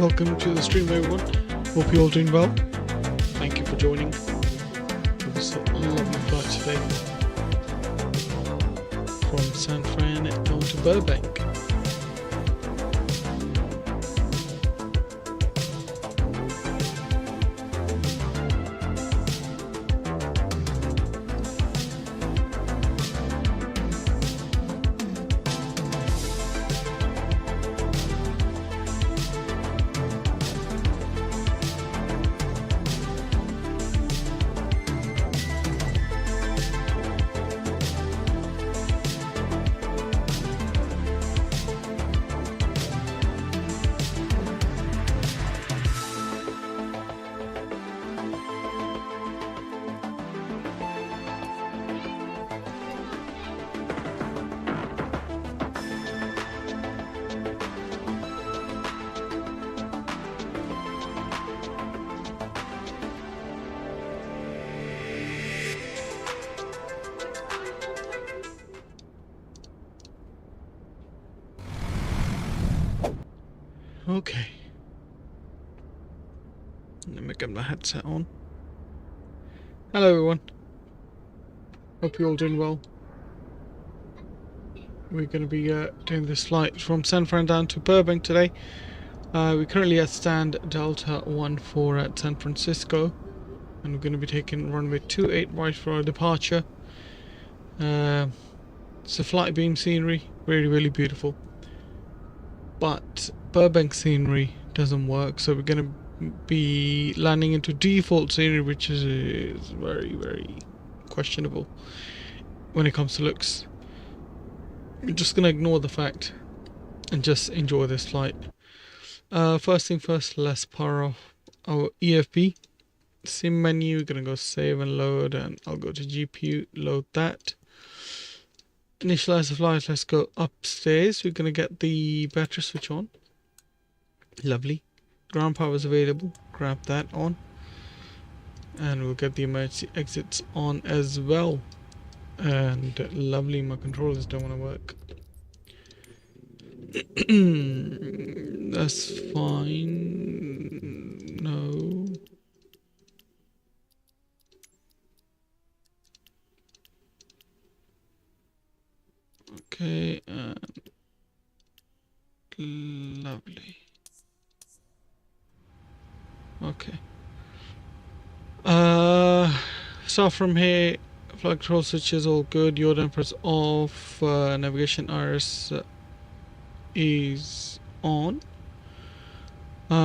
welcome to the stream everyone. Hope you're all doing well. Thank you for joining for this lovely flight today from San Fran down to Burbank. Okay, let me get my headset on. Hello everyone, hope you're all doing well. We're going to be doing this flight from San Fran down to Burbank today. We're currently at stand Delta 14 at San Francisco, and we're going to be taking runway 28 right for our departure. It's a flight beam scenery, really beautiful, but Burbank scenery doesn't work, so we're going to be landing into default scenery, which is very questionable when it comes to looks. I'm just going to ignore the fact and just enjoy this flight. First thing first, let's power off our EFB sim menu. We're going to go save and load, and I'll go to GPU, load that. Initialize the flight. Let's go upstairs. We're going to get the battery switch on. Lovely. Ground power is available. Grab that on. And we'll get the emergency exits on as well. And lovely, my controllers don't want to work. That's fine. No. Okay, and lovely. Okay. So from here, flight control switch is all good. Yaw dampers off. Navigation iris is on. That's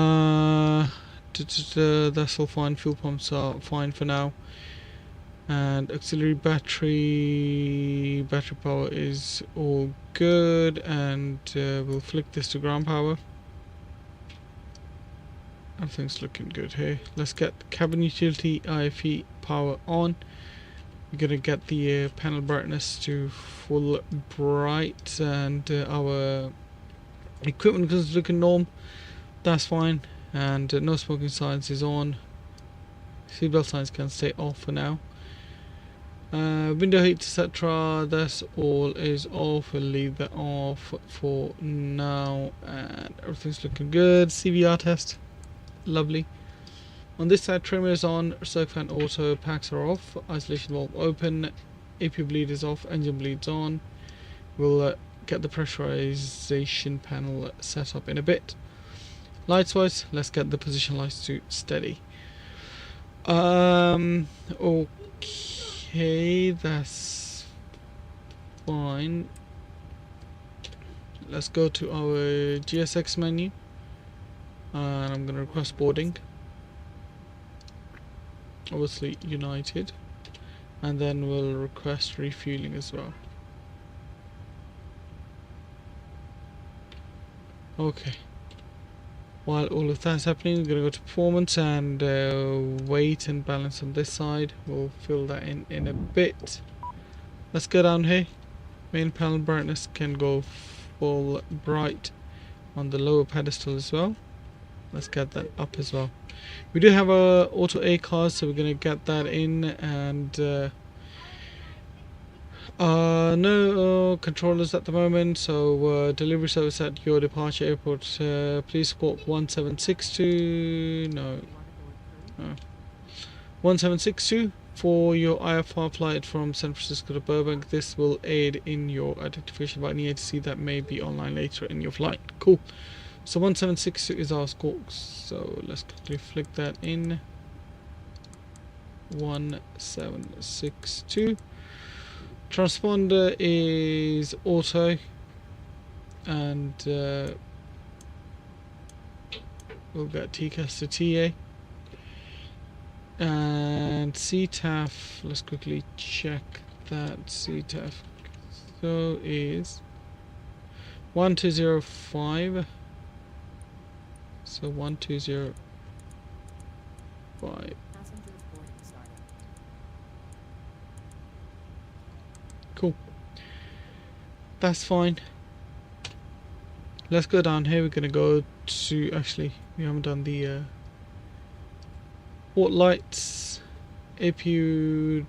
all fine. Fuel pumps are fine for now. And auxiliary battery power is all good, and we'll flick this to ground power. Everything's looking good here. Let's get cabin utility IFE power on. We're gonna get the panel brightness to full bright, and our equipment is looking norm. That's fine, and no smoking signs is on. Seatbelt signs can stay off for now. Window heat, etc. That's all is off. We'll leave that off for now, and everything's looking good. CVR test, lovely. On this side, trimmer is on, circ fan auto, packs are off, isolation valve open, AP bleed is off, engine bleed's on. We'll get the pressurization panel set up in a bit. Lights wise, let's get the position lights to steady. Okay, that's fine. Let's go to our GSX menu, and I'm going to request boarding, obviously United, and then we'll request refueling as well. Okay, while all of that's happening, we're going to go to performance and weight and balance on this side. We'll fill that in a bit. Let's go down here. Main panel brightness can go full bright on the lower pedestal as well. Let's get that up as well. We do have a auto A card, so we're going to get that in, and No controllers at the moment, so delivery service at your departure airport. Please quote 1762. No. 1762 for your IFR flight from San Francisco to Burbank. This will aid in your identification by any ATC that may be online later in your flight. Cool. So 1762 is our score. So let's quickly flick that in. 1762. Transponder is auto, and we'll get TCAS to TA. And CTAF, let's quickly check that. CTAF so is 1205. So 1205. Cool. That's fine. Let's go down here. We're gonna go to, actually we haven't done the port lights, APU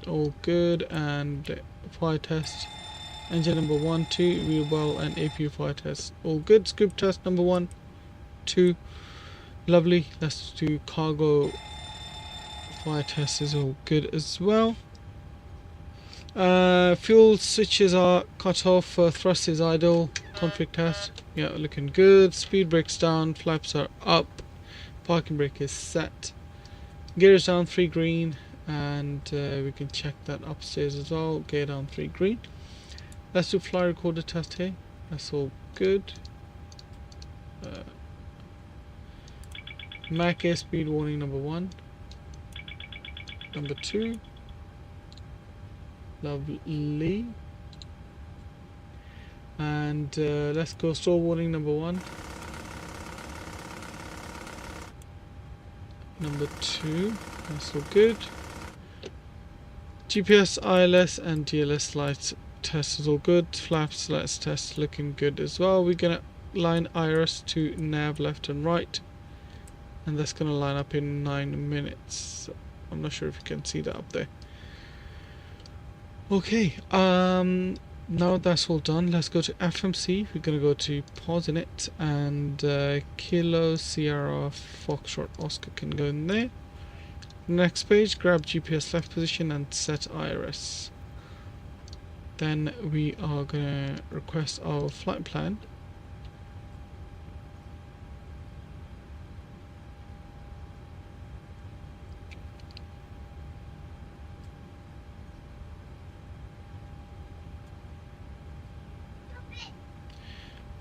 all good, and fire test, engine number 1, 2, wheel well, and APU fire test all good. Scoop test number 1, 2, lovely. Let's do cargo fire test is all good as well. Fuel switches are cut off, thrust is idle, config test, yeah, looking good. Speed brakes down, flaps are up, parking brake is set, gears down 3 green, and we can check that upstairs as well. Gear down 3 green. Let's do fly recorder test here. That's all good. Mac airspeed warning number 1, number 2. Lovely. And let's go stall warning number 1, number 2. That's all good. GPS, ILS, and DLS lights test is all good. Flaps lights test looking good as well. We're gonna line iris to nav left and right, and that's gonna line up in 9 minutes. I'm not sure if you can see that up there. Okay, now that's all done, let's go to FMC. We're gonna go to pause in it, and Kilo Sierra Foxtrot Oscar can go in there. Next page, grab GPS left position and set IRS. Then we are gonna request our flight plan.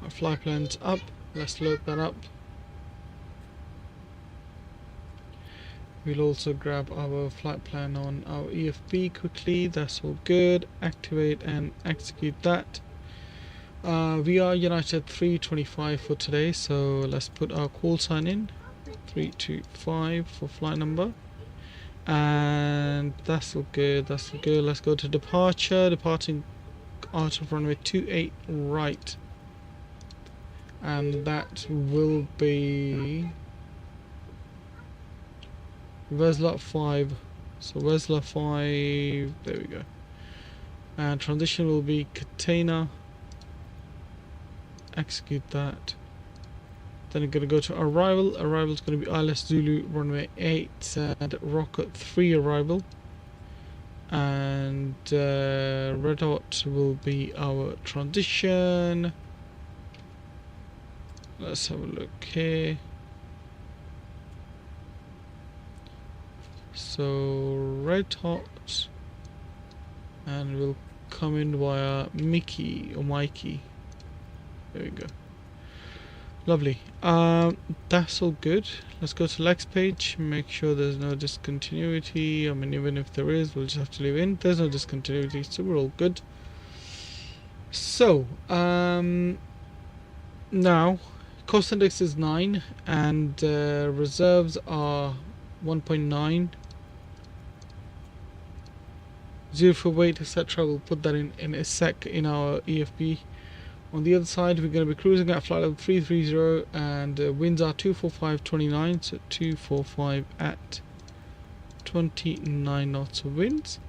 Our flight plan's up. Let's load that up. We'll also grab our flight plan on our EFB quickly. That's all good. Activate and execute that. We are United 325 for today, so let's put our call sign in. 325 for flight number. And that's all good. That's all good. Let's go to departure. Departing out of runway 28 right. And that will be Vesla 5. So Vesla 5, there we go. And transition will be Catena. Execute that. Then we're going to go to arrival. Arrival is going to be ILS Zulu runway 8 and Rocket 3 arrival. And Red Hot will be our transition. Let's have a look here. So Red Hot, and we'll come in via Mickey or Mikey. There we go. Lovely. That's all good. Let's go to next page. Make sure there's no discontinuity. I mean, even if there is, we'll just have to leave in. There's no discontinuity, so we're all good. So now cost index is 9 and reserves are 1.9. 0 for weight, etc. We'll put that in a sec in our EFB. On the other side, we're going to be cruising at flight level 330, and winds are 245.29, so 245 at 29 knots of winds.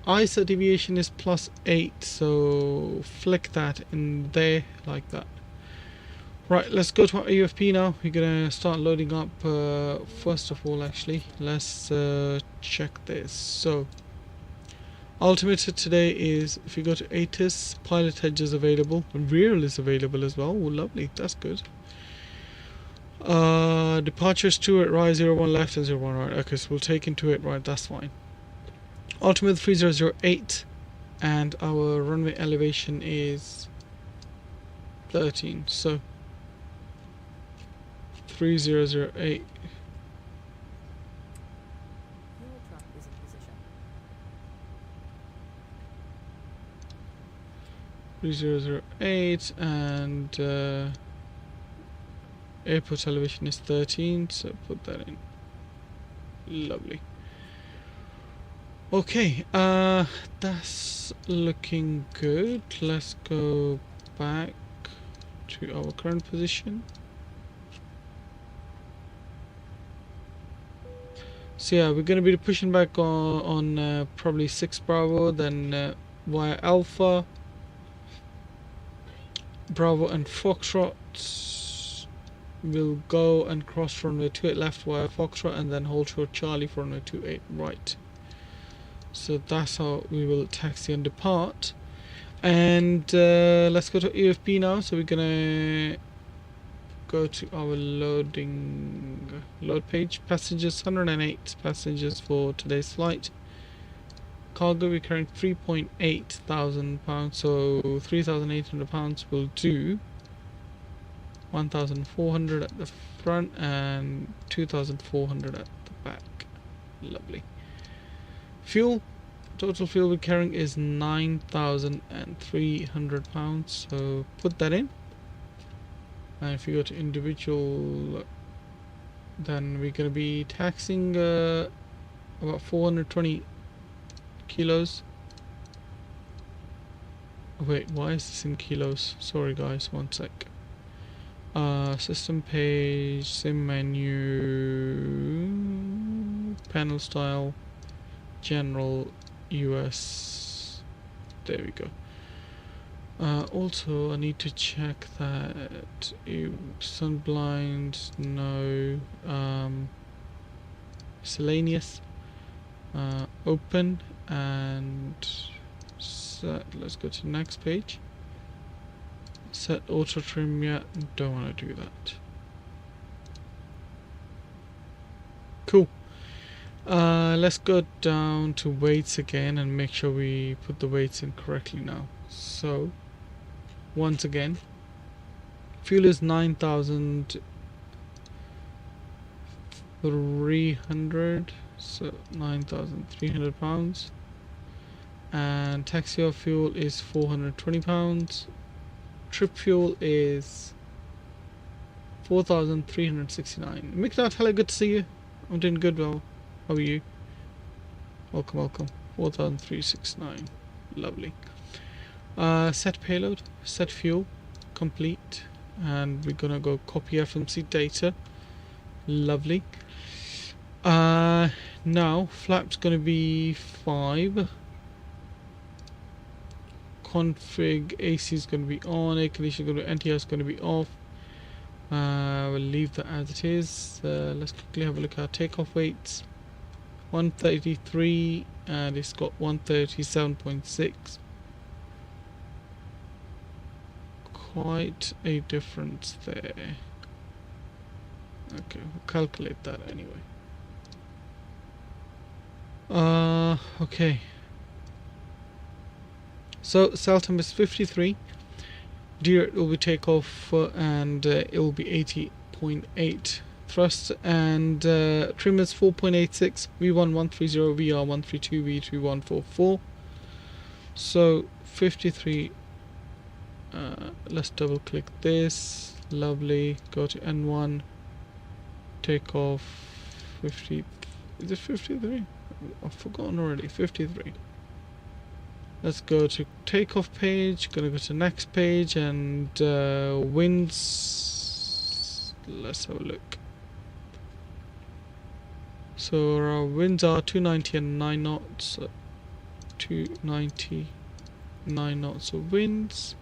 ISO deviation is +8, so flick that in there like that. Right, let's go to our UFP now. We're gonna start loading up. First of all, actually, let's check this. So, altimeter today is, if you go to ATIS, pilot edge is available, real is available as well. Oh, lovely, that's good. Departures 2 at right, 01 left and 01 right. Okay, so we'll take into it right, that's fine. Altimeter 3008, and our runway elevation is 13. So 3008. Fuel truck is in position. 3008, and airport elevation is 13, so put that in. Lovely. Okay, that's looking good. Let's go back to our current position. So yeah, we're going to be pushing back on probably 6 Bravo, then via Alpha, Bravo and Foxtrot. We'll go and cross runway 28 left via Foxtrot, and then hold short Charlie for runway 28 right. So that's how we will taxi and depart. And let's go to UFP now. So we're gonna go to our load page. Passengers, 108 passengers for today's flight. Cargo, we're carrying 3.8 thousand pounds, so 3,800 pounds will do. 1,400 at the front and 2,400 at the back. Lovely. Fuel, total fuel we're carrying is 9,300 pounds, so put that in. And if you go to individual, then we're going to be taxing about 420 kilos. Wait, why is this in kilos? Sorry guys, one sec. System page, sim menu, panel style, general, US. There we go. Also I need to check that sun blind, no. Miscellaneous, open, and set. Let's go to the next page. Set auto trim, yeah, don't want to do that. Cool. Let's go down to weights again and make sure we put the weights in correctly now. So once again, fuel is 9,300, so 9,300 pounds, and taxi off fuel is 420 pounds. Trip fuel is 4,369. Mikdad, hello, good to see you. I'm doing good, well. How are you? Welcome, welcome. 4,369. Lovely. Set payload, set fuel, complete. And we're gonna go copy FMC data. Lovely. Now, flap's gonna be 5. Config AC is going to be on, air conditioning is going to be, NTR is going to be off. We'll leave that as it is. Let's quickly have a look at our takeoff weights. 133, and it's got 137.6. Quite a difference there. Okay, we'll calculate that anyway. Okay. So SALTM is 53. Deer will be takeoff and it will be 80.8 thrust, and trim is 4.86, V1130, VR132, V3144. So 53. Let's double click this. Lovely. Go to N1. Takeoff 50. Is it 53? I've forgotten already. 53. Let's go to takeoff page. Gonna go to next page, and winds. Let's have a look. So our winds are 290 and 9 knots. to 99 knots of winds.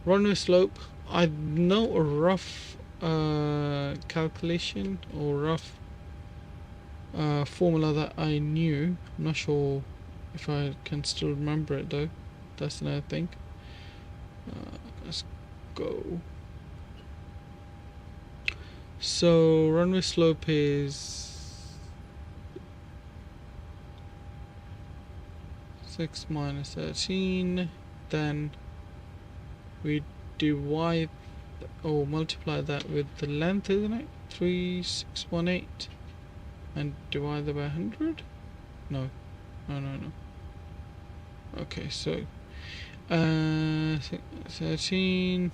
Runway slope, I know a rough calculation or rough formula that I knew. I'm not sure if I can still remember it though. That's another thing. Let's go. So runway slope is 6 minus 13. Then we divide or multiply that with the length, isn't it? 3618, and divide that by 100. No. Okay, so 13 618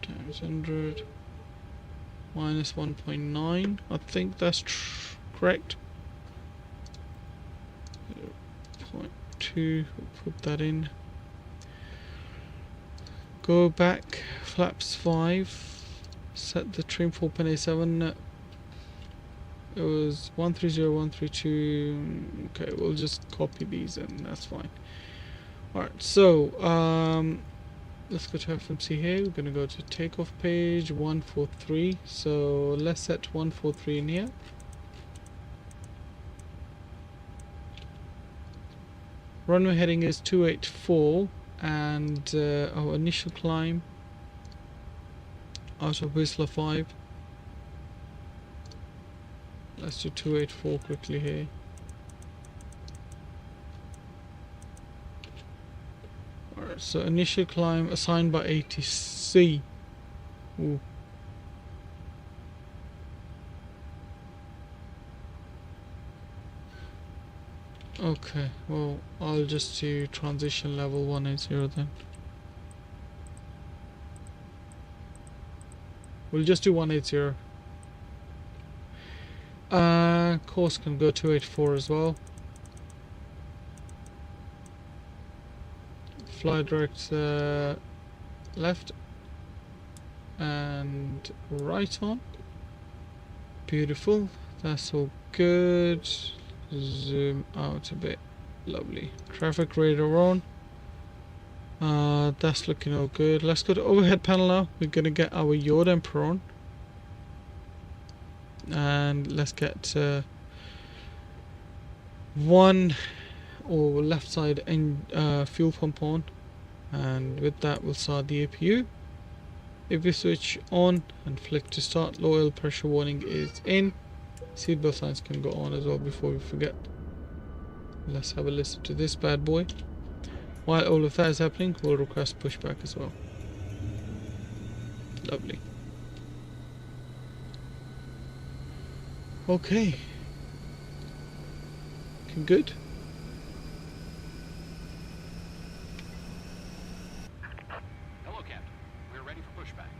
times 100 minus 1.9. I think that's correct. 0.2. We'll put that in. Go back, flaps 5, set the trim for pin A7. It was 130, 132. Okay, we'll just copy these and that's fine. Alright, so let's go to FMC here. We're gonna go to takeoff page 143. So let's set 143 in here. Runway heading is 284, and our initial climb out of Whistler 5. Let's do 284 quickly here. Alright, so initial climb assigned by ATC. Ooh. Okay, well, I'll just do transition level 180 then. We'll just do 180. Course can go 284 as well. Fly direct left and right on. Beautiful. That's all good. Zoom out a bit. Lovely. Traffic radar on. That's looking all good. Let's go to overhead panel now. We're gonna get our yaw damper on, and let's get one or left side fuel pump on, and with that we'll start the APU. APU switch on and flick to start. Low oil pressure warning is in. Seatbelt signs can go on as well before we forget. Let's have a listen to this bad boy. While all of that is happening, we'll request pushback as well. Lovely. Okay. Looking good. Hello, Captain. We're ready for pushback.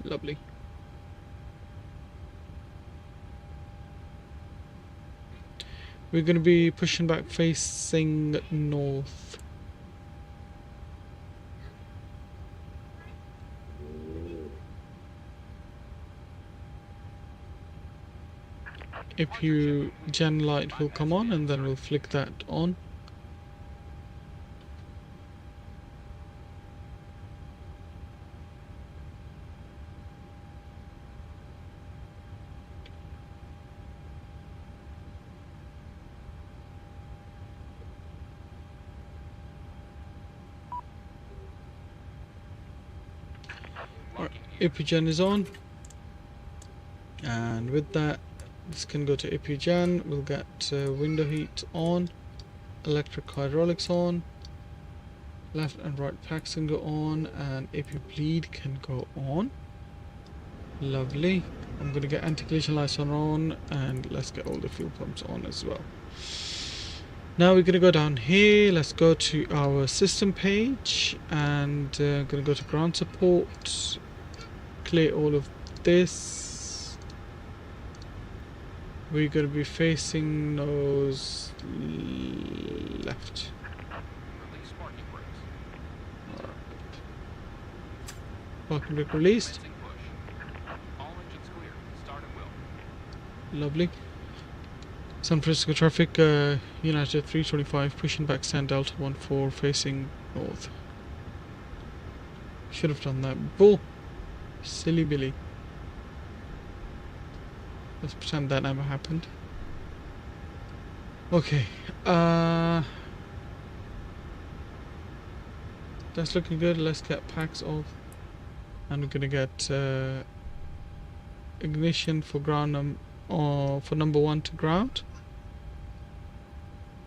Lovely. We're going to be pushing back facing north. APU gen light will come on and then we'll flick that on. APU gen is on, and with that this can go to APU gen. We'll get window heat on, electric hydraulics on, left and right packs can go on, and APU bleed can go on. Lovely. I'm gonna get anti-collision lights on, and let's get all the fuel pumps on as well. Now we're gonna go down here. Let's go to our system page, and gonna go to ground support. Clear all of this. We're going to be facing nose left. Parking brake released. Commencing push. All engines clear. Start at will. Lovely. San Francisco traffic, United 325 pushing back San Delta 14 facing north. Should have done that. Bull. Silly Billy. Let's pretend that never happened. Okay. That's looking good. Let's get packs off. And we're gonna get ignition for ground for number 1 to ground.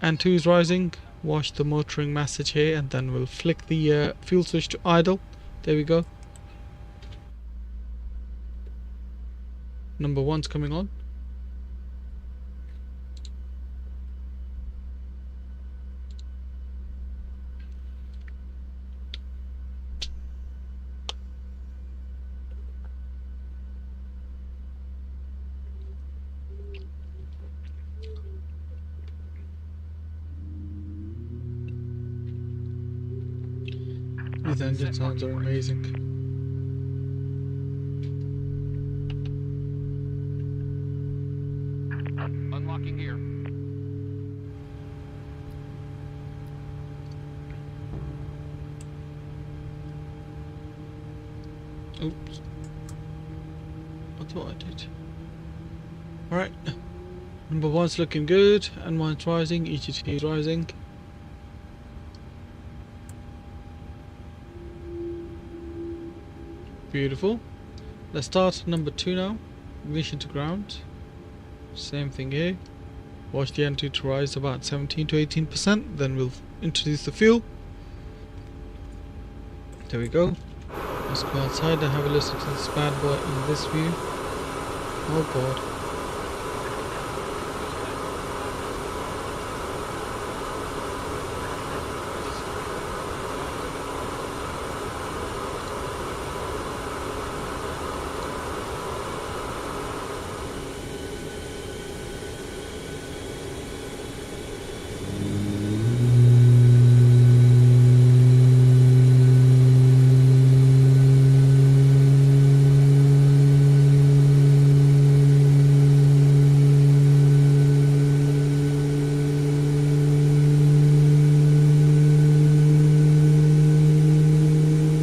And 2 is rising. Watch the motoring message here, and then we'll flick the fuel switch to idle. There we go. Number 1's coming on. These engine sounds are amazing. Unlocking gear. Oops. I thought I did. Alright. Number 1's looking good, and 1's rising, EGT is rising. Beautiful. Let's start number 2 now. Ignition to ground. Same thing here. Watch the N2 to rise about 17 to 18%. Then we'll introduce the fuel. There we go. Let's go outside and have a listen to this bad boy in this view. Oh god.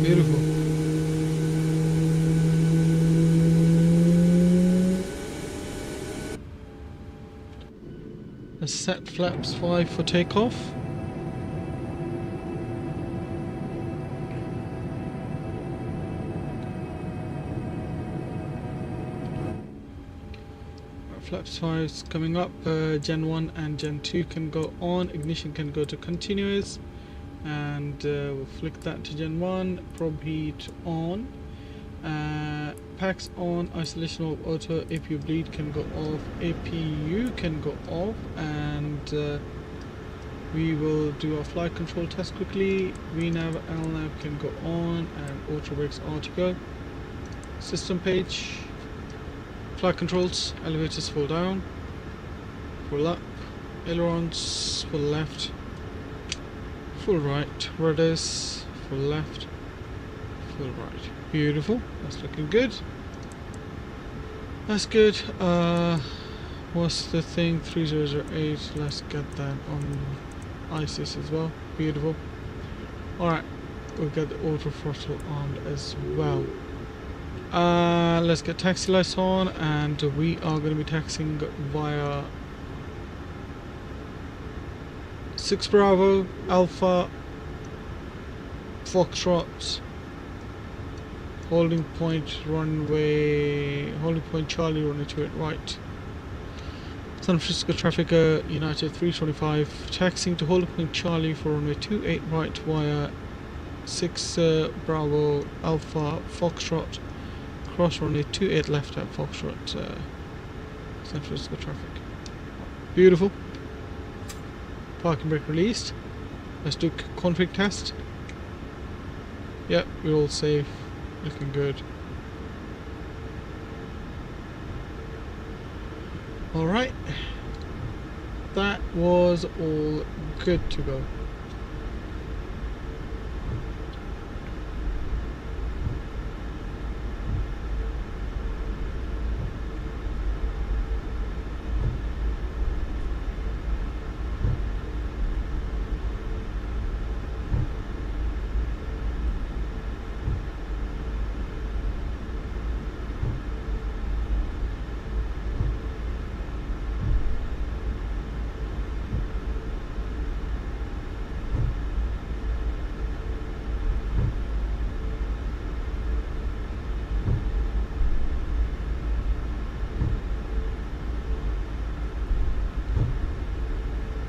Beautiful. Let's set flaps 5 for takeoff. Flaps 5 is coming up. Gen 1 and Gen 2 can go on. Ignition can go to continuous. And we'll flick that to Gen 1. Probe heat on. Packs on. Isolation of auto. APU bleed can go off. APU can go off. And we will do our flight control test quickly. VNAV, LNAV can go on. And auto brakes are to go. System page. Flight controls. Elevators full down. Full up. Ailerons full left. Full right. Rudders full left. Full right. Beautiful. That's looking good. That's good. What's the thing? 3008. Let's get that on ISIS as well. Beautiful. Alright. We'll get the auto throttle on as well. Let's get taxi lights on, and we are going to be taxiing via 6 Bravo Alpha Foxtrot holding point Charlie runway 28 right. San Francisco traffic, United 325 taxiing to holding point Charlie for runway 28 right via 6 Bravo Alpha Foxtrot, cross runway 28 left at Foxtrot, San Francisco traffic. Beautiful. Parking brake released. Let's do config test. Yep, we're all safe. Looking good. Alright. That was all good to go.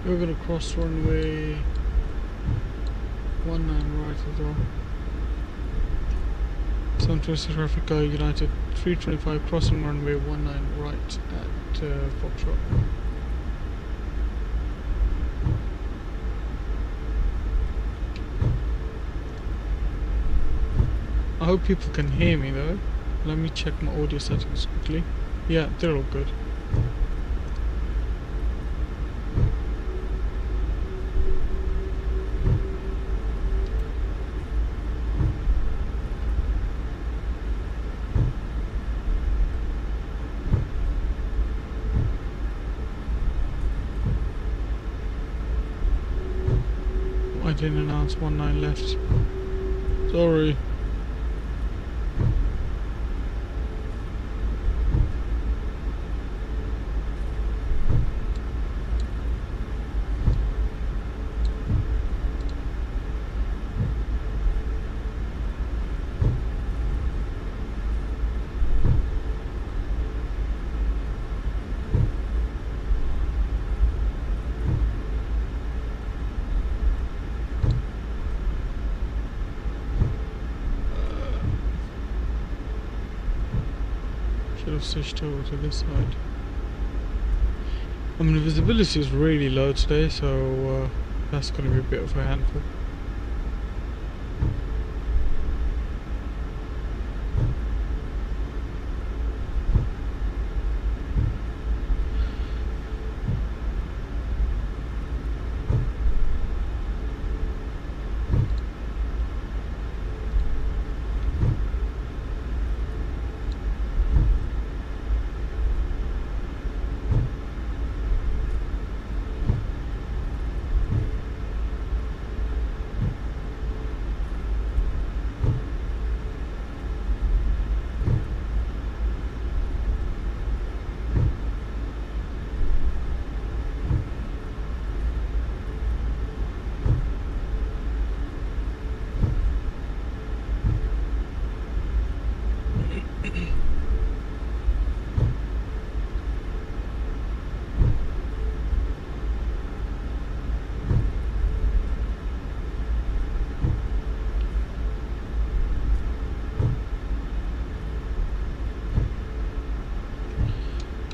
We're gonna cross runway 19 right as well. San Francisco traffic, United 325 crossing runway 19 right at Foxtrot. I hope people can hear me though. Let me check my audio settings quickly. Yeah, they're all good. I didn't announce 19 left. Sorry. Should have switched over to this side. I mean, the visibility is really low today, so that's going to be a bit of a handful.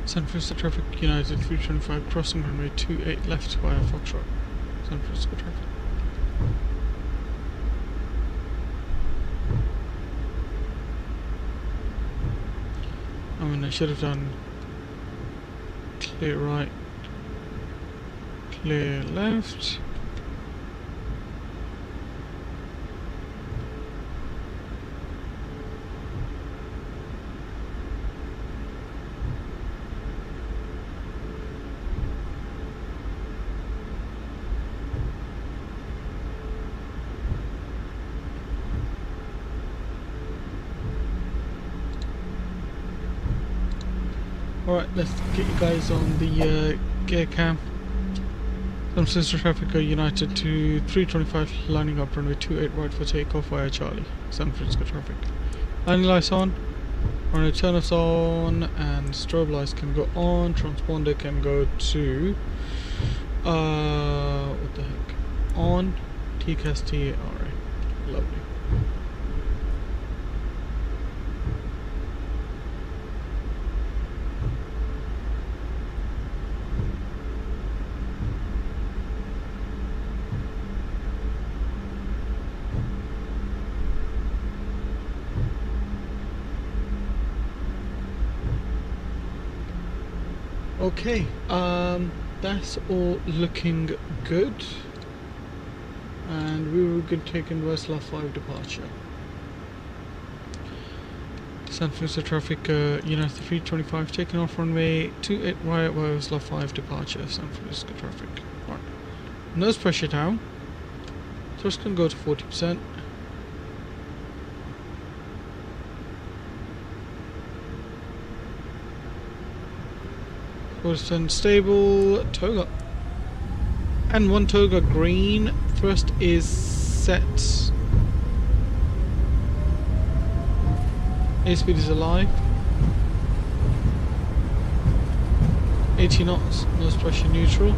San Francisco traffic, United 325 crossing runway 28 left via Foxtrot. San Francisco traffic. I mean, I should have done clear right, clear left. Alright, let's get you guys on the gear cam. San Francisco traffic, United to 325 lining up runway 28 right for takeoff via Charlie. San Francisco traffic. Landing lights on, runway turn offs on, and strobe lights can go on, transponder can go to what the heck? On, TCAS TRA. Lovely. Okay, that's all looking good, and we were good taking Westlaw 5 departure. San Francisco traffic, United 325 taking off runway 28 right via Westlaw 5 departure. San Francisco traffic. Alright, nose pressure down, so it's going to go to 40%. Horizon stable, toga. And one toga green. Thrust is set. Airspeed is alive. 80 knots, nose pressure neutral.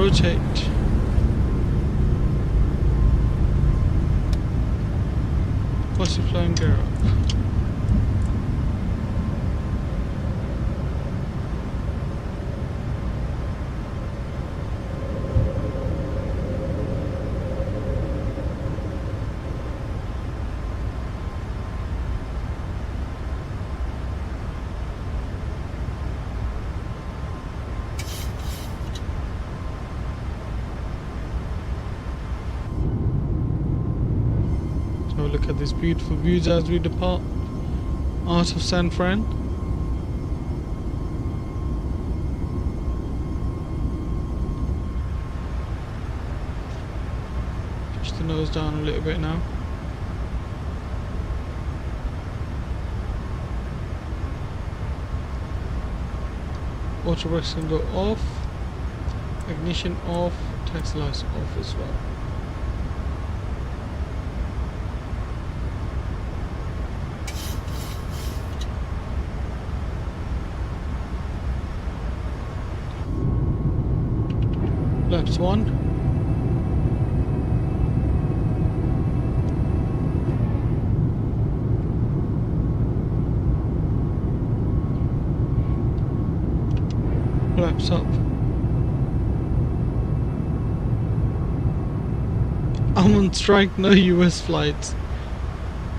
rotate. What's the flying gear up? So look at these beautiful views as we depart out of San Fran. Push the nose down a little bit now. Auto brakes can go off. Ignition off. Taxi lights off as well. Flaps 1. Flaps up. I'm on strike, no US flights.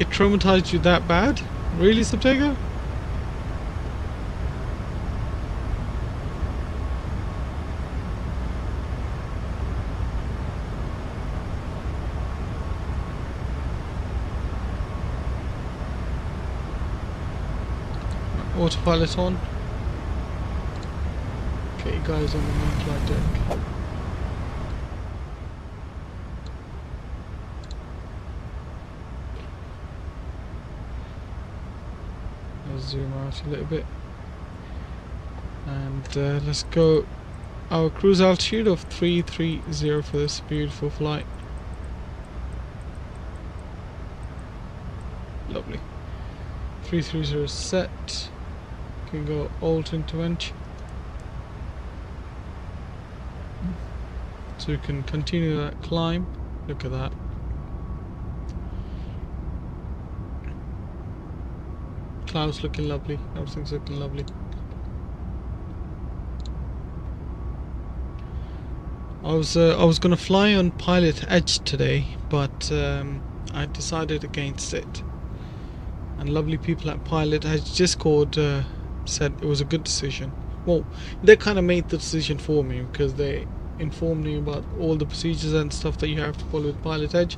It traumatized you that bad? Really, Subtega? Autopilot on. Okay, guys on the main flight deck. I'll zoom out a little bit. And let's go our cruise altitude of 330 for this beautiful flight. Lovely. 330 set. Can go alt intervention. So we can continue that climb. Look at that. Clouds looking lovely. Everything's looking lovely. I was gonna fly on Pilot Edge today, but I decided against it. And lovely people at Pilot Edge Discord said it was a good decision. Well, they kind of made the decision for me because they informed me about all the procedures and stuff that you have to follow with Pilot Edge.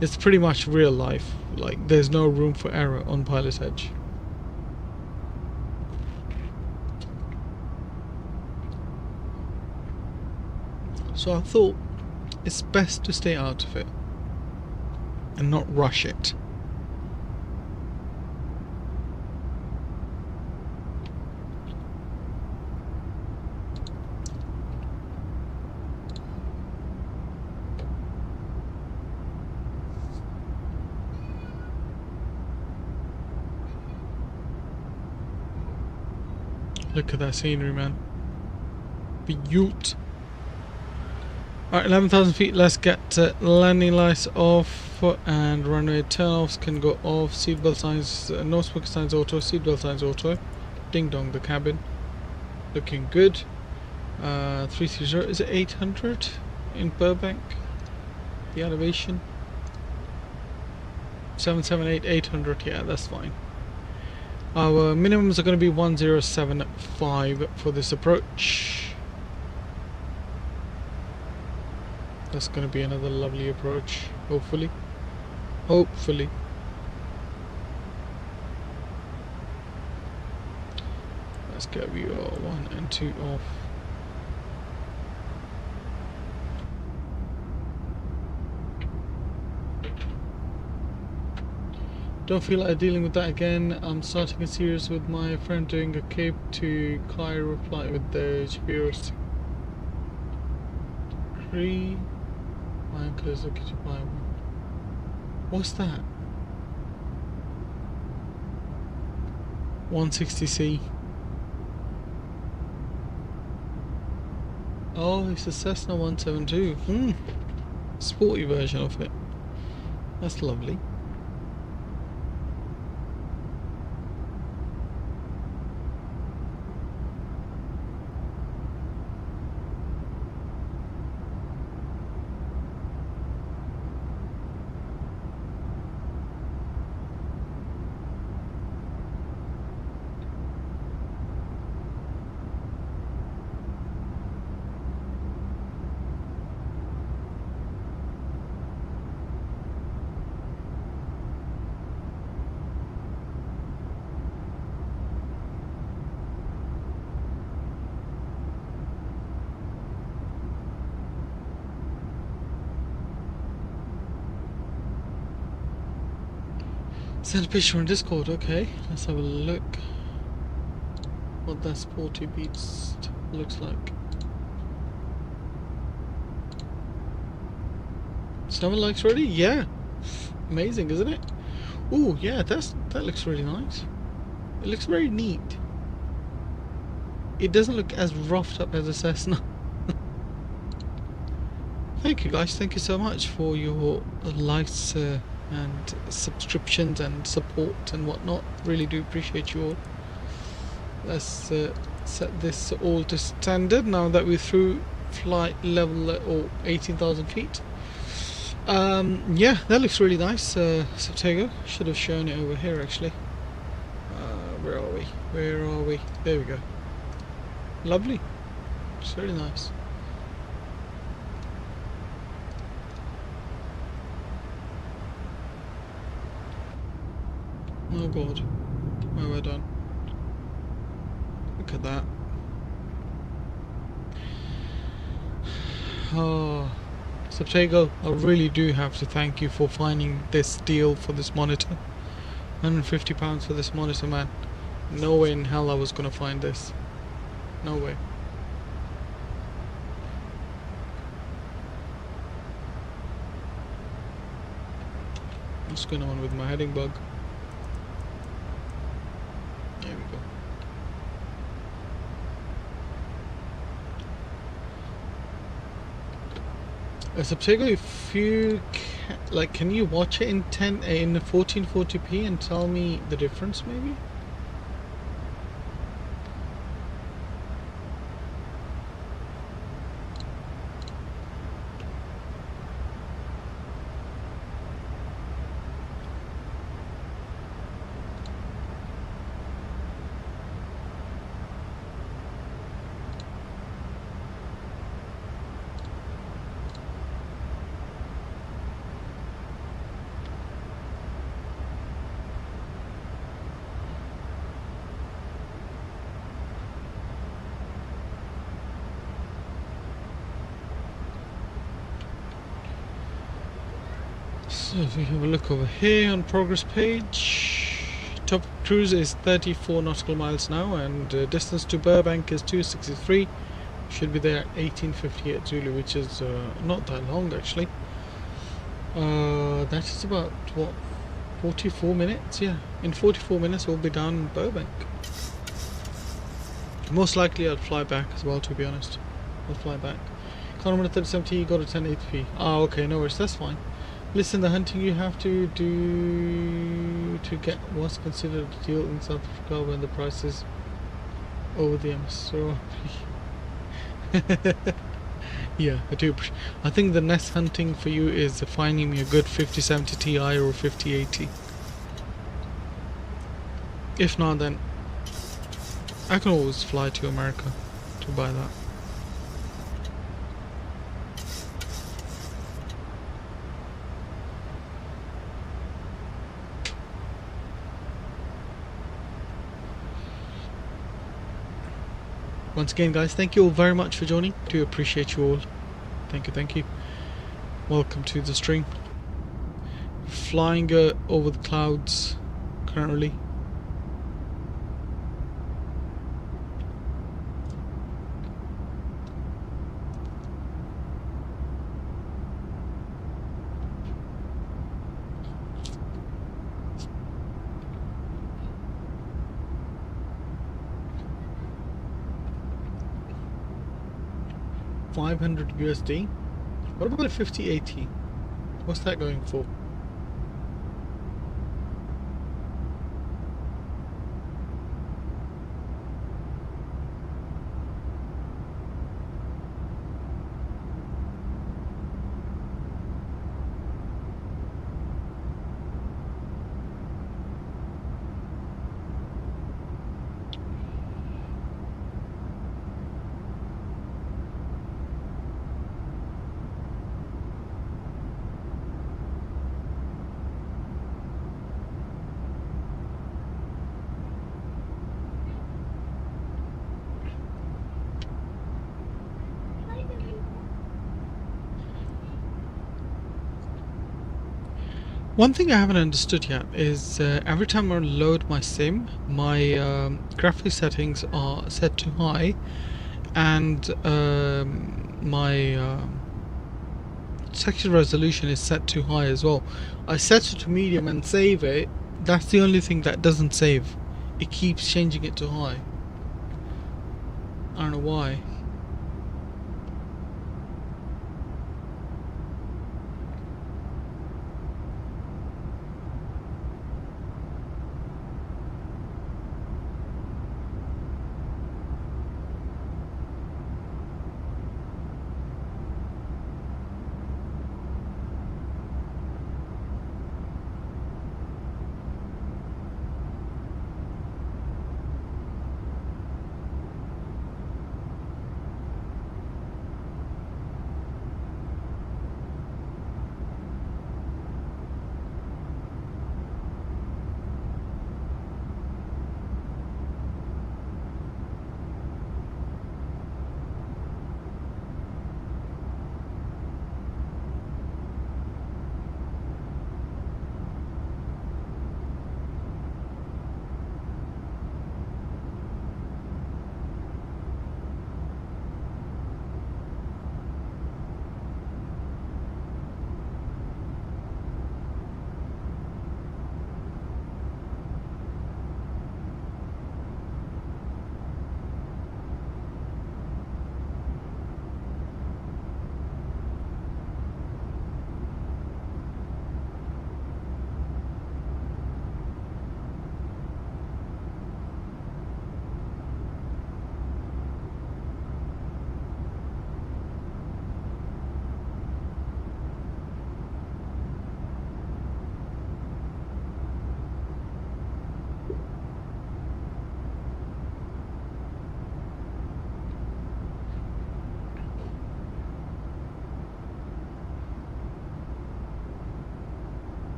It's pretty much real life. Like, there's no room for error on Pilot Edge. So I thought it's best to stay out of it and not rush it. Look at that scenery, man. Beaut. Alright, 11,000 feet. Let's get landing lights off and runway turnoffs can go off. Seatbelt signs, no smoke signs auto, seatbelt signs auto. Ding dong, the cabin. Looking good. 330, is it 800 in Burbank? The elevation. 778, 800, yeah, that's fine. Our minimums are going to be 1075 for this approach. That's going to be another lovely approach, hopefully. Hopefully. Let's get KBUR 1 and 2 off. Don't feel like dealing with that again. I'm starting a series with my friend doing a Cape to Cairo flight with the KBUR 3. My uncle is looking to buy one. What's that? 160C. Oh, it's a Cessna 172. Sporty version of it. That's lovely. Send a picture on Discord. Okay, let's have a look what that sporty beast looks like. Someone likes ready? Yeah. Amazing, isn't it? Oh yeah, that looks really nice. It looks very neat. It doesn't look as roughed up as a Cessna. Thank you guys, thank you so much for your likes and subscriptions and support and whatnot. Really do appreciate you all. Let's set this all to standard now that we're through flight level or 18,000 feet. Yeah, that looks really nice. Subtago, should have shown it over here actually. Where are we? Where are we? There we go. Lovely. It's really nice. Oh god, where have I done? Look at that. Oh, Subtago, I really do have to thank you for finding this deal for this monitor. £150 for this monitor, man. No way in hell I was gonna find this. No way. What's going on with my heading bug? There we go. Subtago, if you can you watch it in 1440p and tell me the difference maybe? So if we have a look over here on progress page, top cruise is 34 nautical miles now, and distance to Burbank is 263. Should be there at 1858 Zulu, which is not that long actually. That is about what, 44 minutes? Yeah, in 44 minutes we'll be down in Burbank. Most likely I'll fly back as well, to be honest. I'll fly back. Economy 37T, go to 1080p. Ah, okay, no worries, that's fine. Listen, the hunting you have to do to get what's considered a deal in South Africa when the price is over the MSFS. Yeah, I do. I think the next hunting for you is finding me a good 5070 Ti or 5080. If not, then I can always fly to America to buy that. Once again, guys, thank you all very much for joining. Do appreciate you all. Thank you, thank you. Welcome to the stream. Flying over the clouds currently. 500 USD. What about a 5080? What's that going for? One thing I haven't understood yet is every time I load my sim, my graphics settings are set to high, and my texture resolution is set to high as well. I set it to medium and save it. That's the only thing that doesn't save. It keeps changing it to high. I don't know why.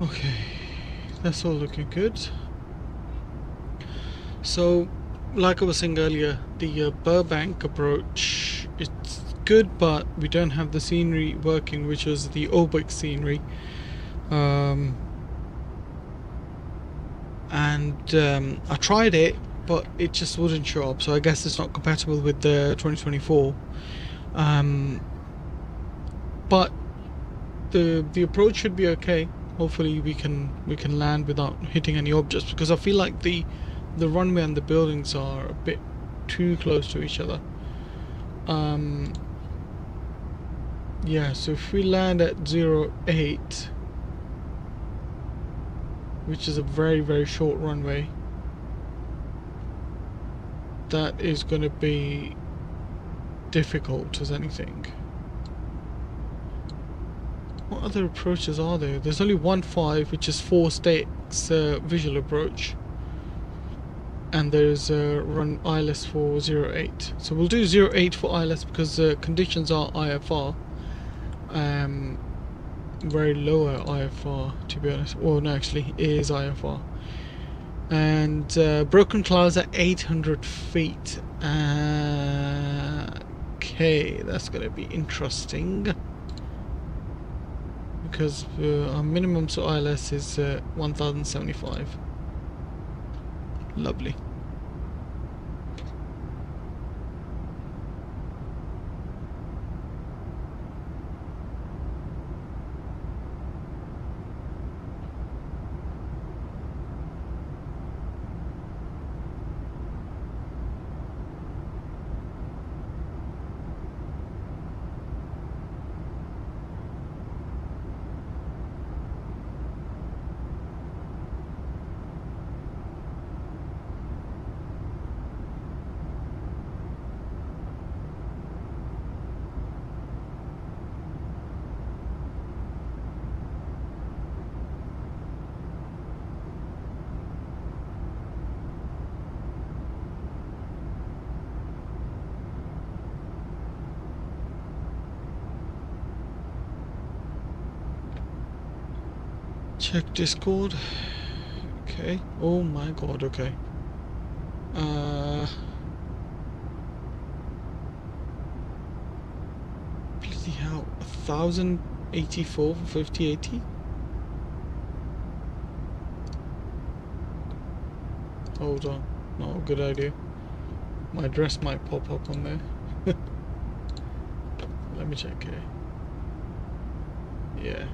Okay, that's all looking good. So, like I was saying earlier, the Burbank approach, it's good, but we don't have the scenery working, which was the Obeck scenery. And I tried it, but it just wouldn't show up, so I guess it's not compatible with the 2024. But the approach should be okay. Hopefully we can land without hitting any objects, because I feel like the runway and the buildings are a bit too close to each other. Yeah, so if we land at 08, which is a very short runway, that is going to be difficult as anything. What other approaches are there? There's only 1.5, which is 4 stakes visual approach. And there's run ILS for 0.8. So we'll do 0.8 for ILS because the conditions are IFR. Very lower IFR, to be honest. Well, no, actually, it is IFR. And broken clouds at 800 feet. Okay, that's going to be interesting. Because our minimum to ILS is 1075. Lovely. Check Discord. Okay. Oh my god, okay. Bloody hell. 1084 for 5080? Hold on. No, good idea. My address might pop up on there. Let me check here. Yeah.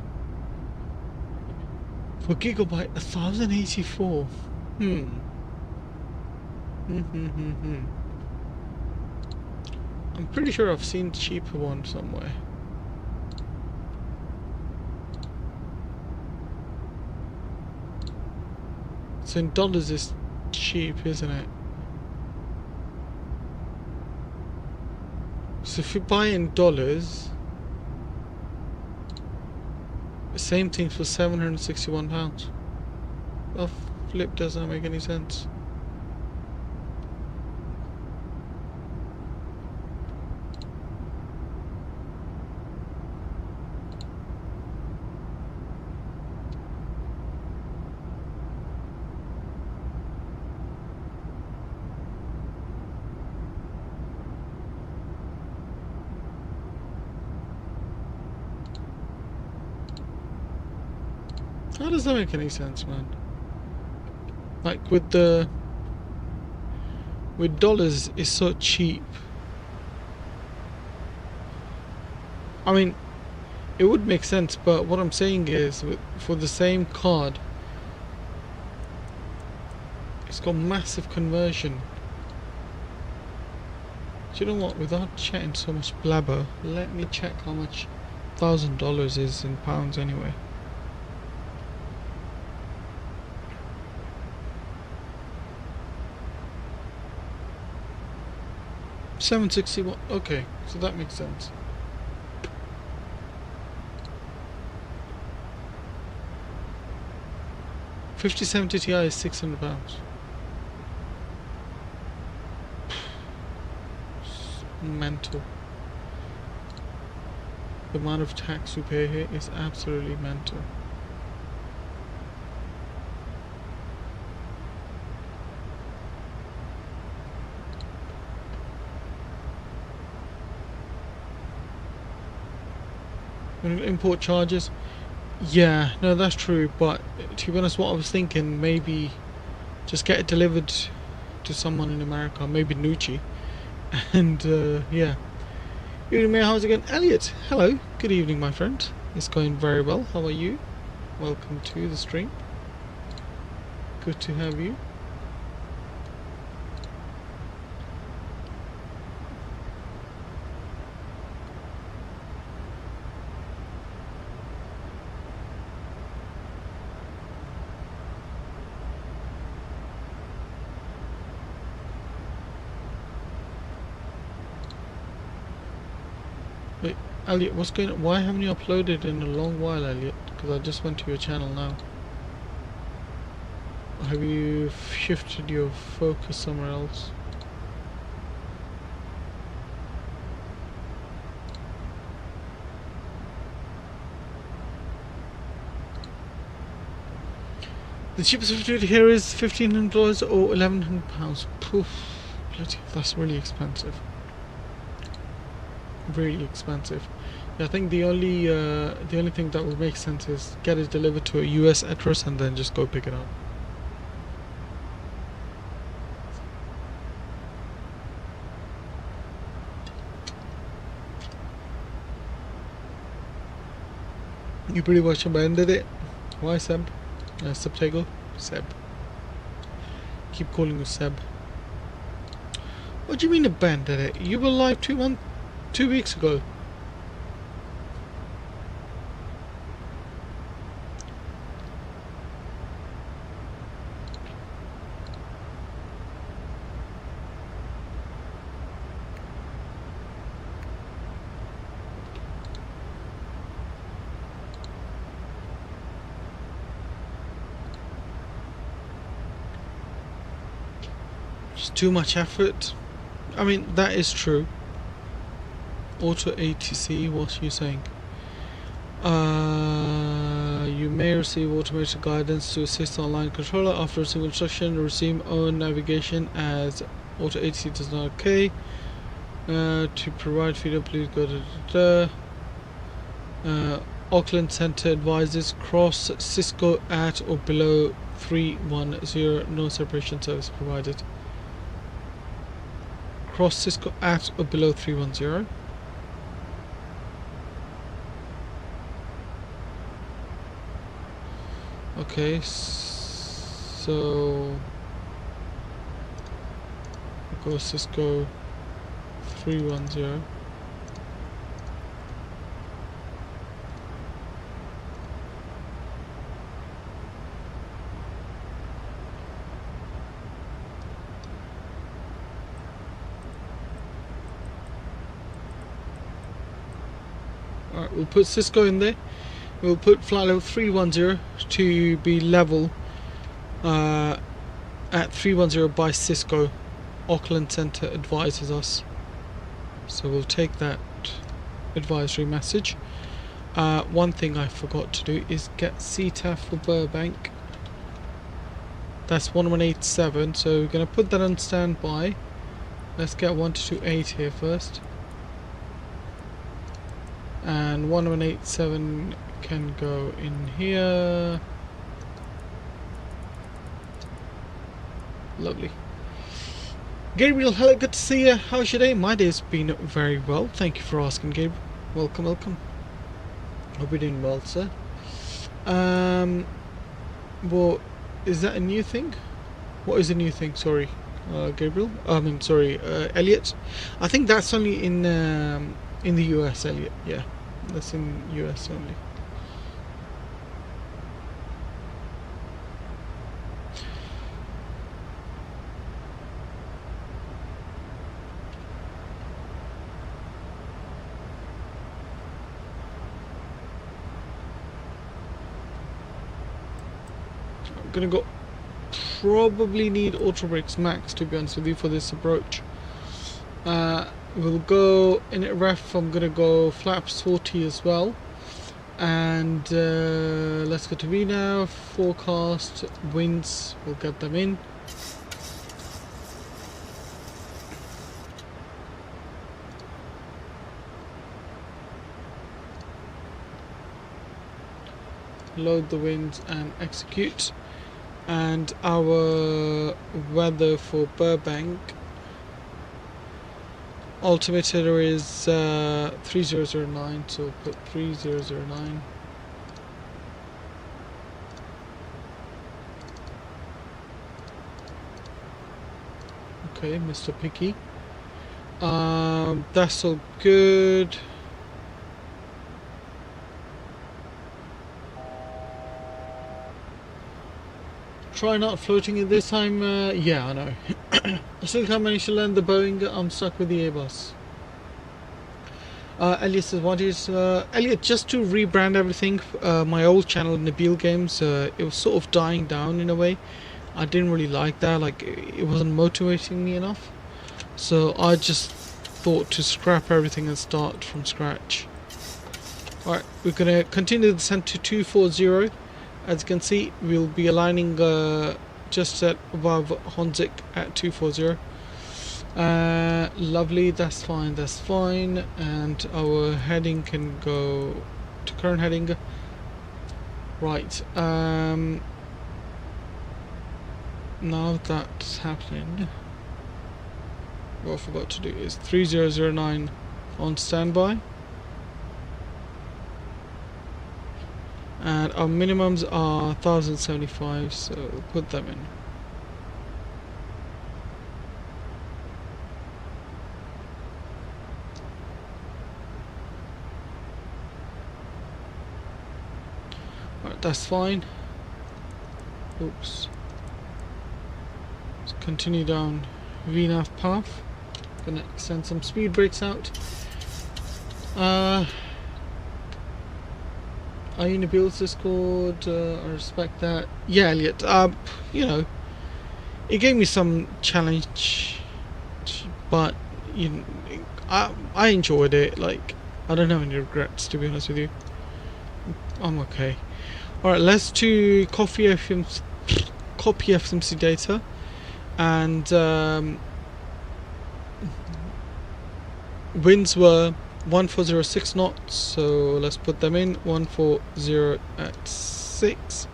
For gigabyte, 1084. I'm pretty sure I've seen cheaper one somewhere. So in dollars is cheap, isn't it? So if you buy in dollars, same thing for £761. Well, flip doesn't make any sense. How does that make any sense, man? Like with dollars it's so cheap. I mean, it would make sense, but what I'm saying is for the same card, it's got massive conversion. Do you know what? Without chatting so much blabber, let me check how much $1,000 is in pounds anyway. $761. Okay, so that makes sense. $5070 Ti is £600. Mental. The amount of tax we pay here is absolutely mental. Import charges, yeah, no, that's true, but to be honest, what I was thinking, maybe just get it delivered to someone in America, maybe Nucci, and yeah. Evening, Mayor, how's it going? Elliot, hello, good evening, my friend. It's going very well. How are you? Welcome to the stream. Good to have you. Elliot, what's going on? Why haven't you uploaded in a long while, Elliot? Because I just went to your channel now. Have you shifted your focus somewhere else? The cheapest food here is $1,500 or £1,100. Poof, bloody, that's really expensive. Really expensive. Yeah, I think the only thing that would make sense is get it delivered to a US address and then just go pick it up. You pretty much abandoned it. Why, Seb? Subtago? Seb. Keep calling you Seb. What do you mean abandoned it? You were live 2 weeks ago. It's too much effort. I mean, that is true. Auto ATC, what are you saying? You may receive automated guidance to assist online controller after receiving instruction. Resume own navigation as auto ATC does not okay. To provide feedback, please go to Auckland Center advises cross Cisco at or below 310. No separation service provided. Cross Cisco at or below 310. Okay, so go Cisco 310. Alright, we'll put Cisco in there. We'll put flight level 310 to be level at 310 by Cisco. Auckland Center advises us. So we'll take that advisory message. One thing I forgot to do is get CTAF for Burbank. That's 1187, so we're going to put that on standby. Let's get 1228 here first. And 1187 can go in here. Lovely. Gabriel, hello, good to see you. How's your day? My day's been very well. Thank you for asking, Gabriel. Welcome, welcome. Hope you're doing well, sir. Well, is that a new thing? What is a new thing? Sorry, Gabriel. I mean, sorry, Elliot. I think that's only in the US, Elliot. Yeah, that's in US only. I'm gonna go probably need auto brakes max, to be honest with you, for this approach. We'll go in it ref. I'm gonna go flaps 40 as well, and let's go to V now. Forecast winds, we'll get them in. Load the winds and execute. And our weather for Burbank altimeter is 3009, so put 3009. Okay, Mr. Picky. That's all good. Try not floating it this time. Yeah, I know. I still can't manage to land the Boeing. I'm stuck with the Airbus. Elliot says, what is Elliot? Just to rebrand everything. My old channel, Nabil Games, it was sort of dying down in a way. I didn't really like that. Like it wasn't motivating me enough. So I just thought to scrap everything and start from scratch. Alright, we're gonna continue the descent to 240. As you can see, we'll be aligning just at above Honzik at 240. Lovely, that's fine, that's fine. And our heading can go to current heading. Right, now that's happening, what I forgot to do is 3009 on standby. And our minimums are 1075, so we'll put them in. Alright, that's fine. Oops. Let's continue down VNAV path. Gonna send some speed brakes out. Are you in the builds Discord? I respect that. Yeah, Elliot. You know, it gave me some challenge, but I enjoyed it. Like, I don't have any regrets, to be honest with you. I'm okay. All right, let's do copy FMC data, and winds were 1406 knots, so let's put them in. 140 at 6.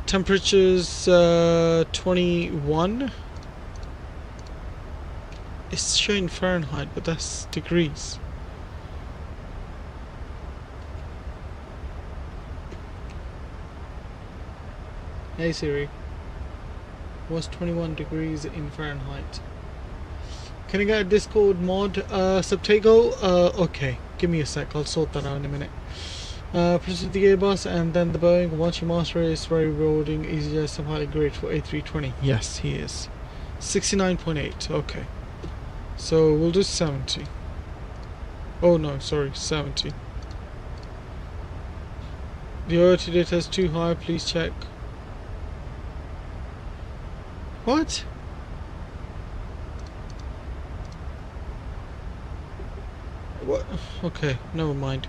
Temperatures 21. It's showing Fahrenheit, but that's degrees. Hey Siri, what's 21 degrees in Fahrenheit? Can I get a Discord mod, Subtago? Okay, give me a sec, I'll sort that out in a minute. Proceed the Airbus and then the Boeing. Once you master it, it's very rewarding. EasyJet highly great for A320. Yes, he is. 69.8, okay. So we'll do 70. Oh no, sorry, 70. The ORT data is too high, please check. What? What? Okay, never mind.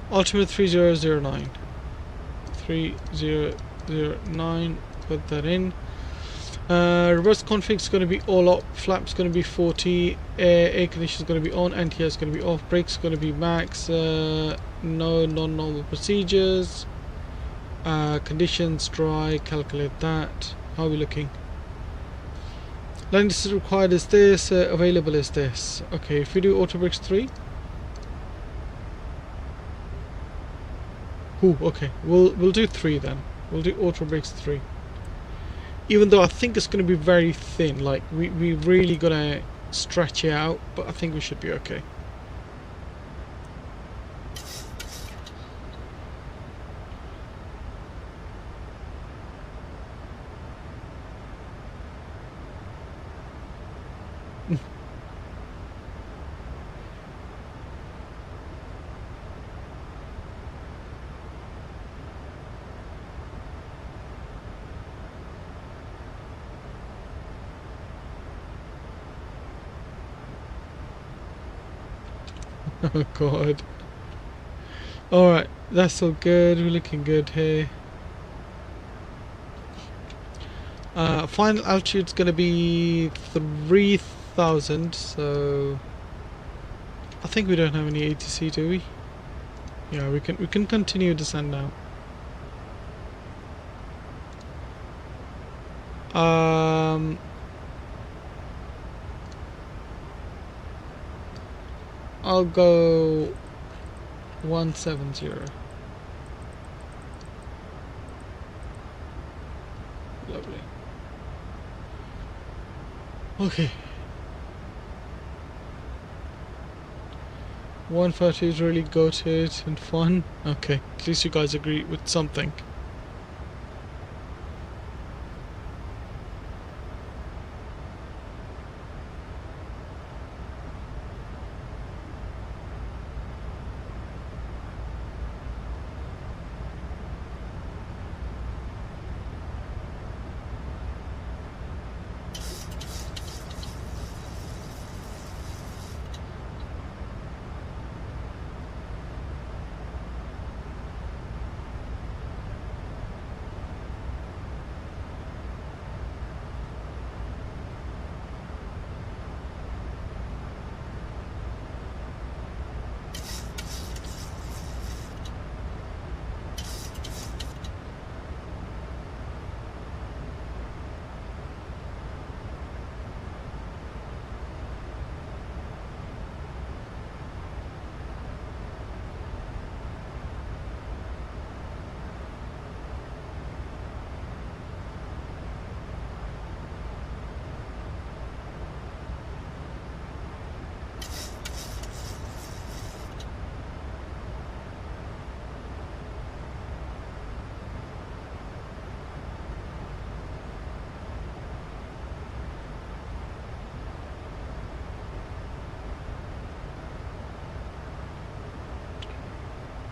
Ultimate 3009. 3009. Put that in. Reverse config is going to be all up. Flaps going to be 40. Air condition is going to be on. NTS is going to be off. Brakes going to be max. No non-normal procedures. Conditions dry. Calculate that. How are we looking? Landing distance required is this. Available is this. Okay, if we do auto brakes 3. Ooh, okay, we'll do 3 then. We'll do auto brakes 3. Even though I think it's going to be very thin, like we really gonna stretch it out, but I think we should be okay. Oh god. Alright, that's all good. We're looking good here. Final altitude's gonna be 3,000, so I think we don't have any ATC, do we? Yeah, we can continue descend now. I'll go 170. Lovely. Okay. 130 is really goated and fun. Okay, at least you guys agree with something.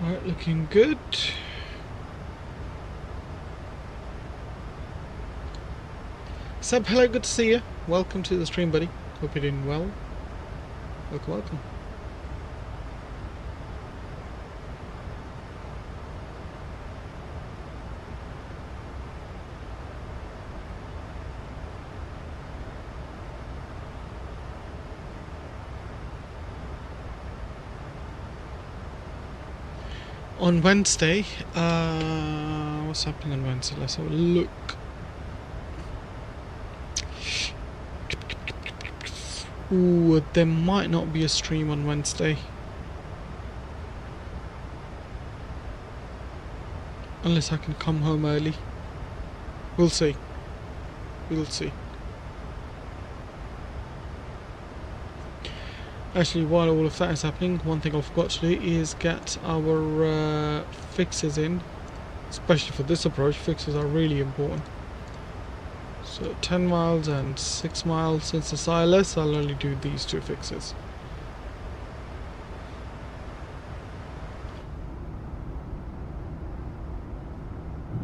Alright, looking good. Seb, hello, good to see you. Welcome to the stream, buddy. Hope you're doing well. Welcome, welcome. On Wednesday, what's happening on Wednesday? Let's have a look. Ooh, there might not be a stream on Wednesday. Unless I can come home early. We'll see. We'll see. Actually, while all of that is happening, one thing I forgot to do is get our fixes in. Especially for this approach, fixes are really important. So 10 miles and 6 miles since it's ILS, I'll only do these two fixes.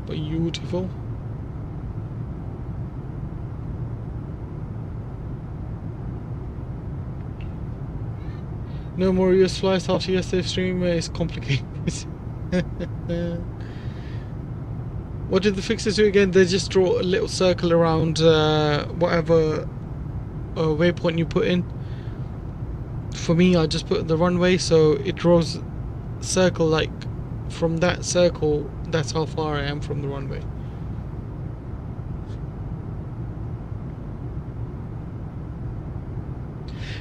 Beautiful. No more US flights after yesterday's stream is complicated. What did the fixers do again? They just draw a little circle around whatever waypoint you put in. For me, I just put the runway, so it draws a circle, like from that circle, that's how far I am from the runway.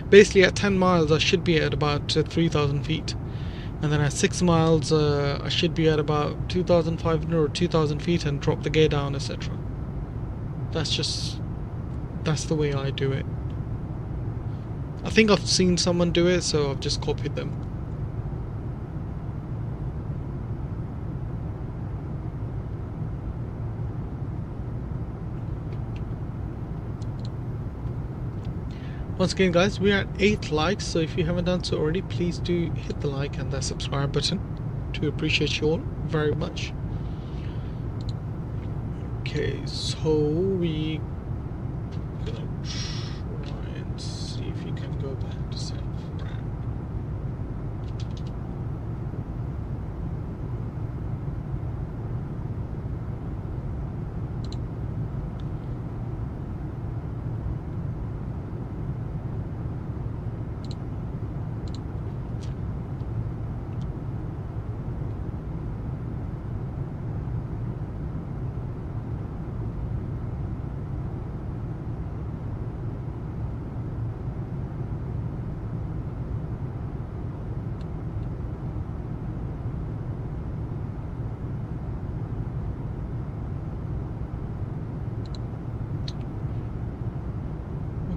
Basically at 10 miles I should be at about 3,000 feet. And then at 6 miles I should be at about 2,500 or 2,000 feet and drop the gear down, etc. That's the way I do it. I think I've seen someone do it, so I've just copied them. Once again, guys, we are at 8 likes, so if you haven't done so already, please do hit the like and the subscribe button. To appreciate you all very much. Okay, so we gonna try and see if you can go back to SERFR.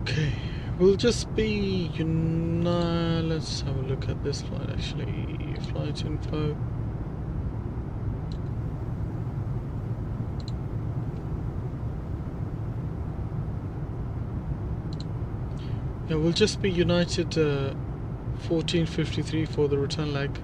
Okay, we'll just be let's have a look at this flight actually. Flight info. Yeah, we'll just be United 1453 for the return leg.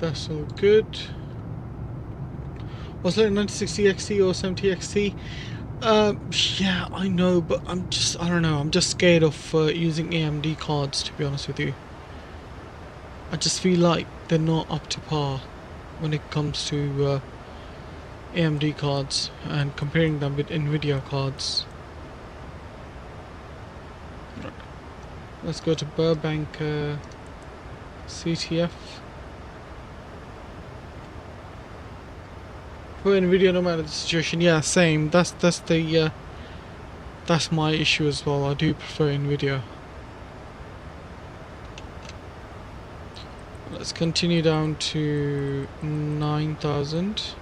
That's all good. Was it 9060XT or 70XT? Yeah, I know, but I don't know, I'm just scared of using AMD cards, to be honest with you. I just feel like they're not up to par when it comes to AMD cards and comparing them with Nvidia cards. Let's go to Burbank CTF. prefer NVIDIA no matter the situation. Yeah, same. That's my issue as well. I do prefer NVIDIA. Let's continue down to 9,000.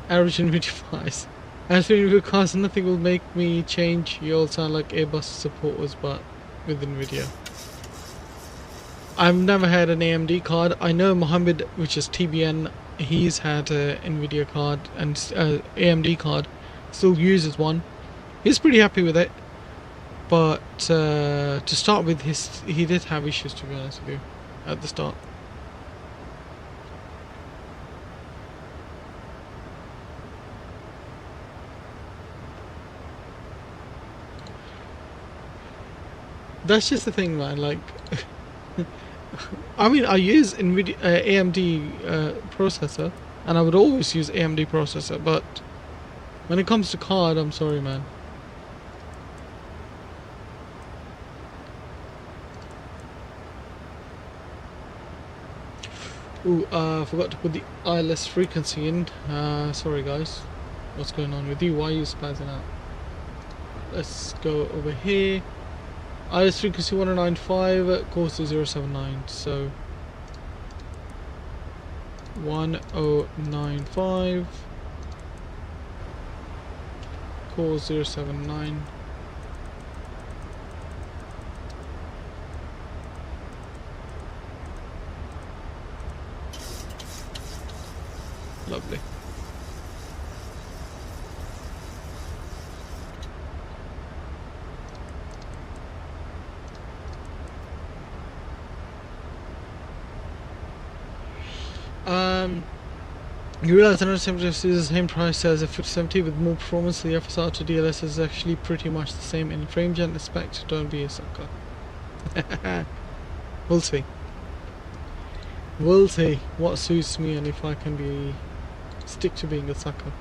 Average NVIDIA price. As for NVIDIA cars, nothing will make me change. You all sound like Airbus supporters, but with NVIDIA. I've never had an AMD card. I know Mohammed, which is TBN, he's had a NVIDIA card and AMD card. Still uses one. He's pretty happy with it. But to start with, he did have issues, to be honest with you, at the start. That's just the thing, man. Like, I mean, I use NVIDIA AMD processor, and I would always use AMD processor. But when it comes to card, I'm sorry, man. Ooh, forgot to put the ILS frequency in. Sorry, guys. What's going on with you? Why are you spazzing out? Let's go over here. ILS frequency 1095, course to 079. So 1095, course 079. Lovely. You realize that 170 is the same price as a 5070 with more performance. The FSR to DLS is actually pretty much the same in frame gen respect. Don't be a sucker. We'll see. We'll see what suits me and if I can stick to being a sucker.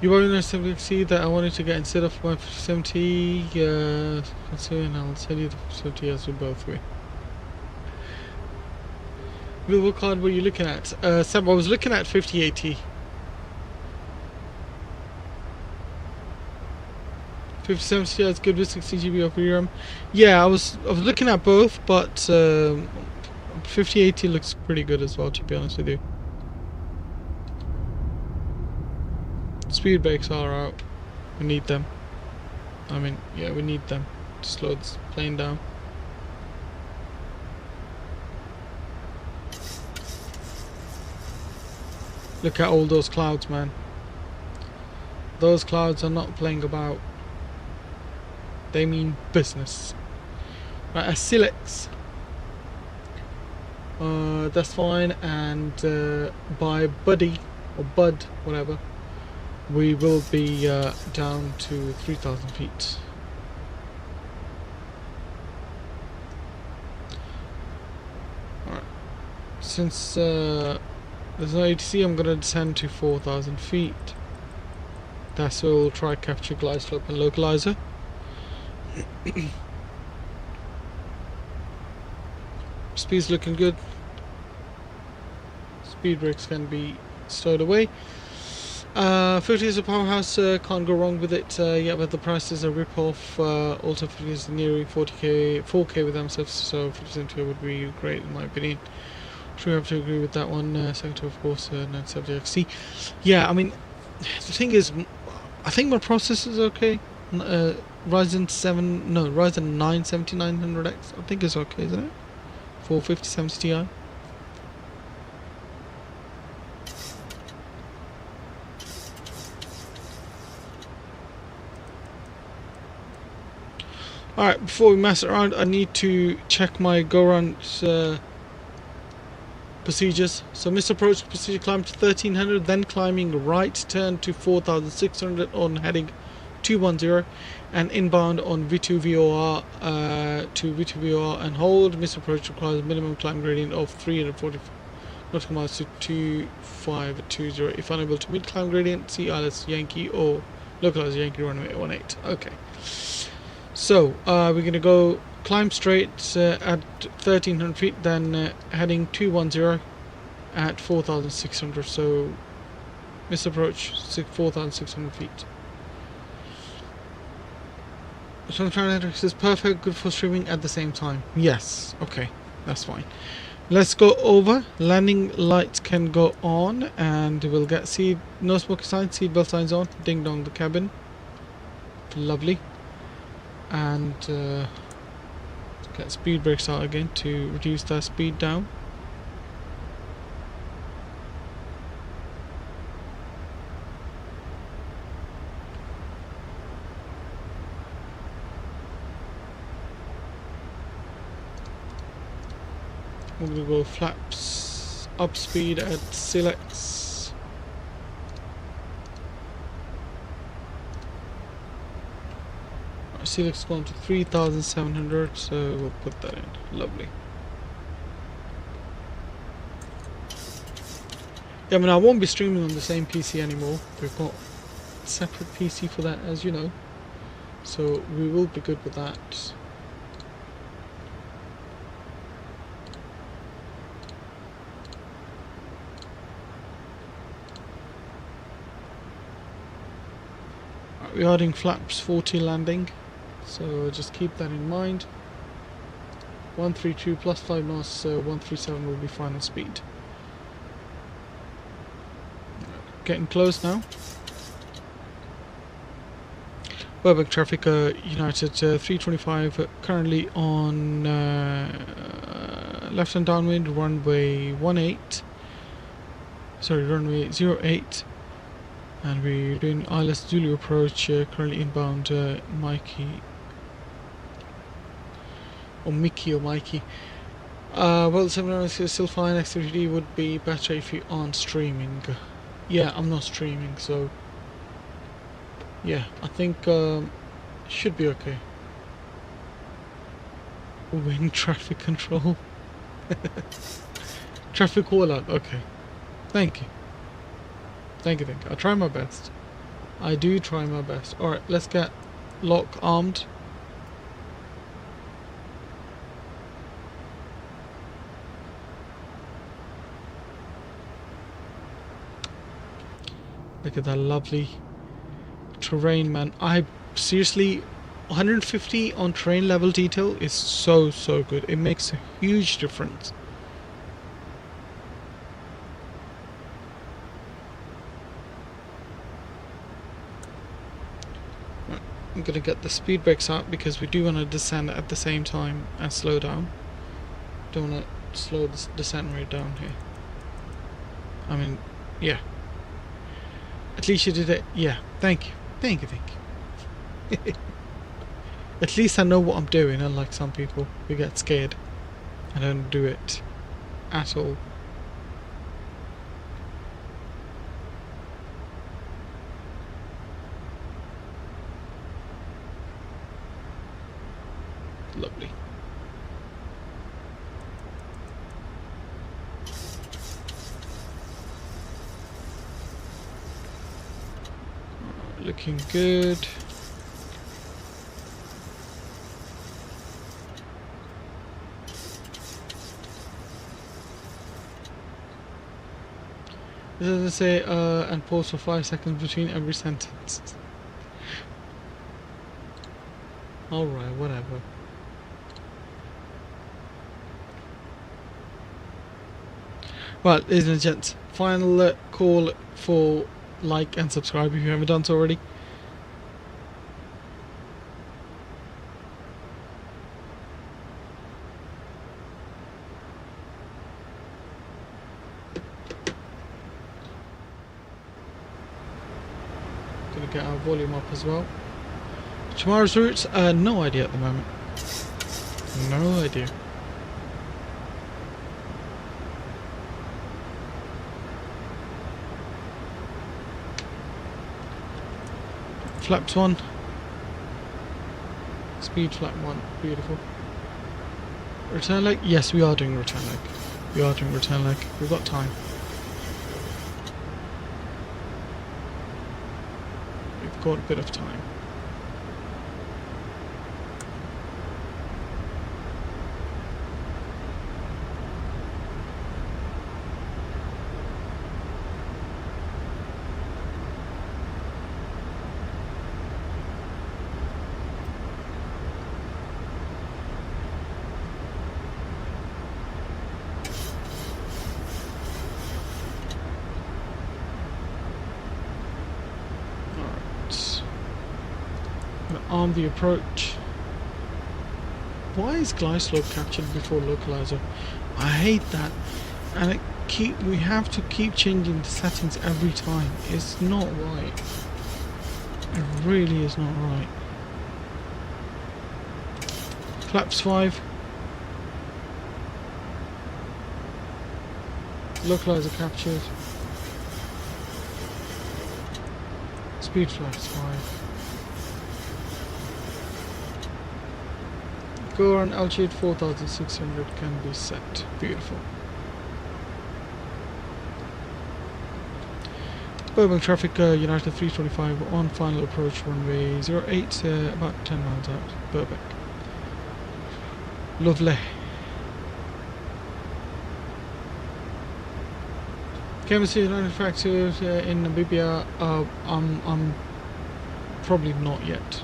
You already know something that I wanted to get instead of my 5070. And I'll send you the 5070 as we both will. What card were you looking at? Sam, I was looking at 5080. 5070 has good with 60 GB of RAM. Yeah, I was looking at both, but 5080 looks pretty good as well, to be honest with you. Speed brakes are out. We need them. I mean, yeah, we need them to slow this plane down. Look at all those clouds, man. Those clouds are not playing about. They mean business. Right, a Silex. That's fine. And by Buddy or Bud, whatever, we will be down to 3,000 feet. Alright. Since there's no ATC, I'm going to descend to 4,000 feet. That's where we'll try capture glide slope and localizer. Speed's looking good. Speed brakes can be stowed away. 50 is a powerhouse, can't go wrong with it. Yeah, but the price is a rip-off. Also 50 is nearing 4K with MSFS, so 50% would be great in my opinion. Sure, have to agree with that one. Second, of course, 970XT. Yeah, I mean, the thing is, I think my processor is okay. Ryzen 9 7900X, I think it's okay, isn't it? For 5070 Ti. Alright, before we mess around, I need to check my go-round procedures. So missed approach procedure, climb to 1300, then climbing right, turn to 4600 on heading 210, and inbound on V2VOR to V2VOR and hold. Missed approach requires a minimum climb gradient of 340 nautical miles to 2520. If unable to meet climb gradient, see ILS Yankee or localize Yankee runway 18. Okay. So we're going to go climb straight at 1300 feet, then heading 210 at 4600. So missed approach 4600 feet. So the Transatlantix is perfect, good for streaming at the same time. Yes, okay, that's fine. Let's go over. Landing lights can go on, and we'll get no smoking signs, seatbelt signs on, ding dong the cabin. Lovely. And get speed brakes out again to reduce that speed down. We're going to go flaps up speed at Silex. Our Silex gone to 3700, so we'll put that in. Lovely. Yeah, I mean, I won't be streaming on the same PC anymore. We've got a separate PC for that, as you know. So we will be good with that. We are doing flaps 40 landing, so just keep that in mind. 132 plus 5 knots, so 137 will be final speed. Getting close now. Burbank traffic, United 325, currently on left and downwind, runway 18. Sorry, runway 08. And we're doing ILS Zulu approach, currently inbound Mikey. Or Mickey or Mikey. Well, 7 hours is still fine. Activity would be better if you aren't streaming. Yeah, I'm not streaming, so yeah, I think should be okay. Wing traffic control. Traffic all out, okay. Thank you. Thank you. I'll try my best. I do try my best. Alright, let's get lock armed. Look at that lovely terrain, man. I seriously, 150 on terrain level detail is so good. It makes a huge difference. I'm gonna get the speed brakes out because we do want to descend at the same time and slow down. Don't want to slow the descent rate down here. I mean, yeah. At least you did it. Yeah, thank you. Thank you. At least I know what I'm doing, unlike some people who get scared. I don't do it at all. Lovely. Looking good. This doesn't say and pause for 5 seconds between every sentence. Alright, whatever. Well, ladies and gents, final call for like and subscribe if you haven't done so already. Gonna get our volume up as well. Tomorrow's routes, no idea at the moment. No idea. Flaps 1. Speed flap 1. Beautiful. Return leg? Yes, we are doing return leg. We are doing return leg. We've got time. We've got a bit of time. Arm the approach. Why is glide slope captured before localizer? I hate that, and we have to keep changing the settings every time. It's not right. It really is not right. Flaps 5. Localizer captured. Speed flaps 5. KBUR and altitude 4600 can be set. Beautiful. Burbank traffic, United 325 on final approach runway 08, about 10 miles out. Burbank. Lovely. Chemistry manufactured in Namibia. I'm probably not yet.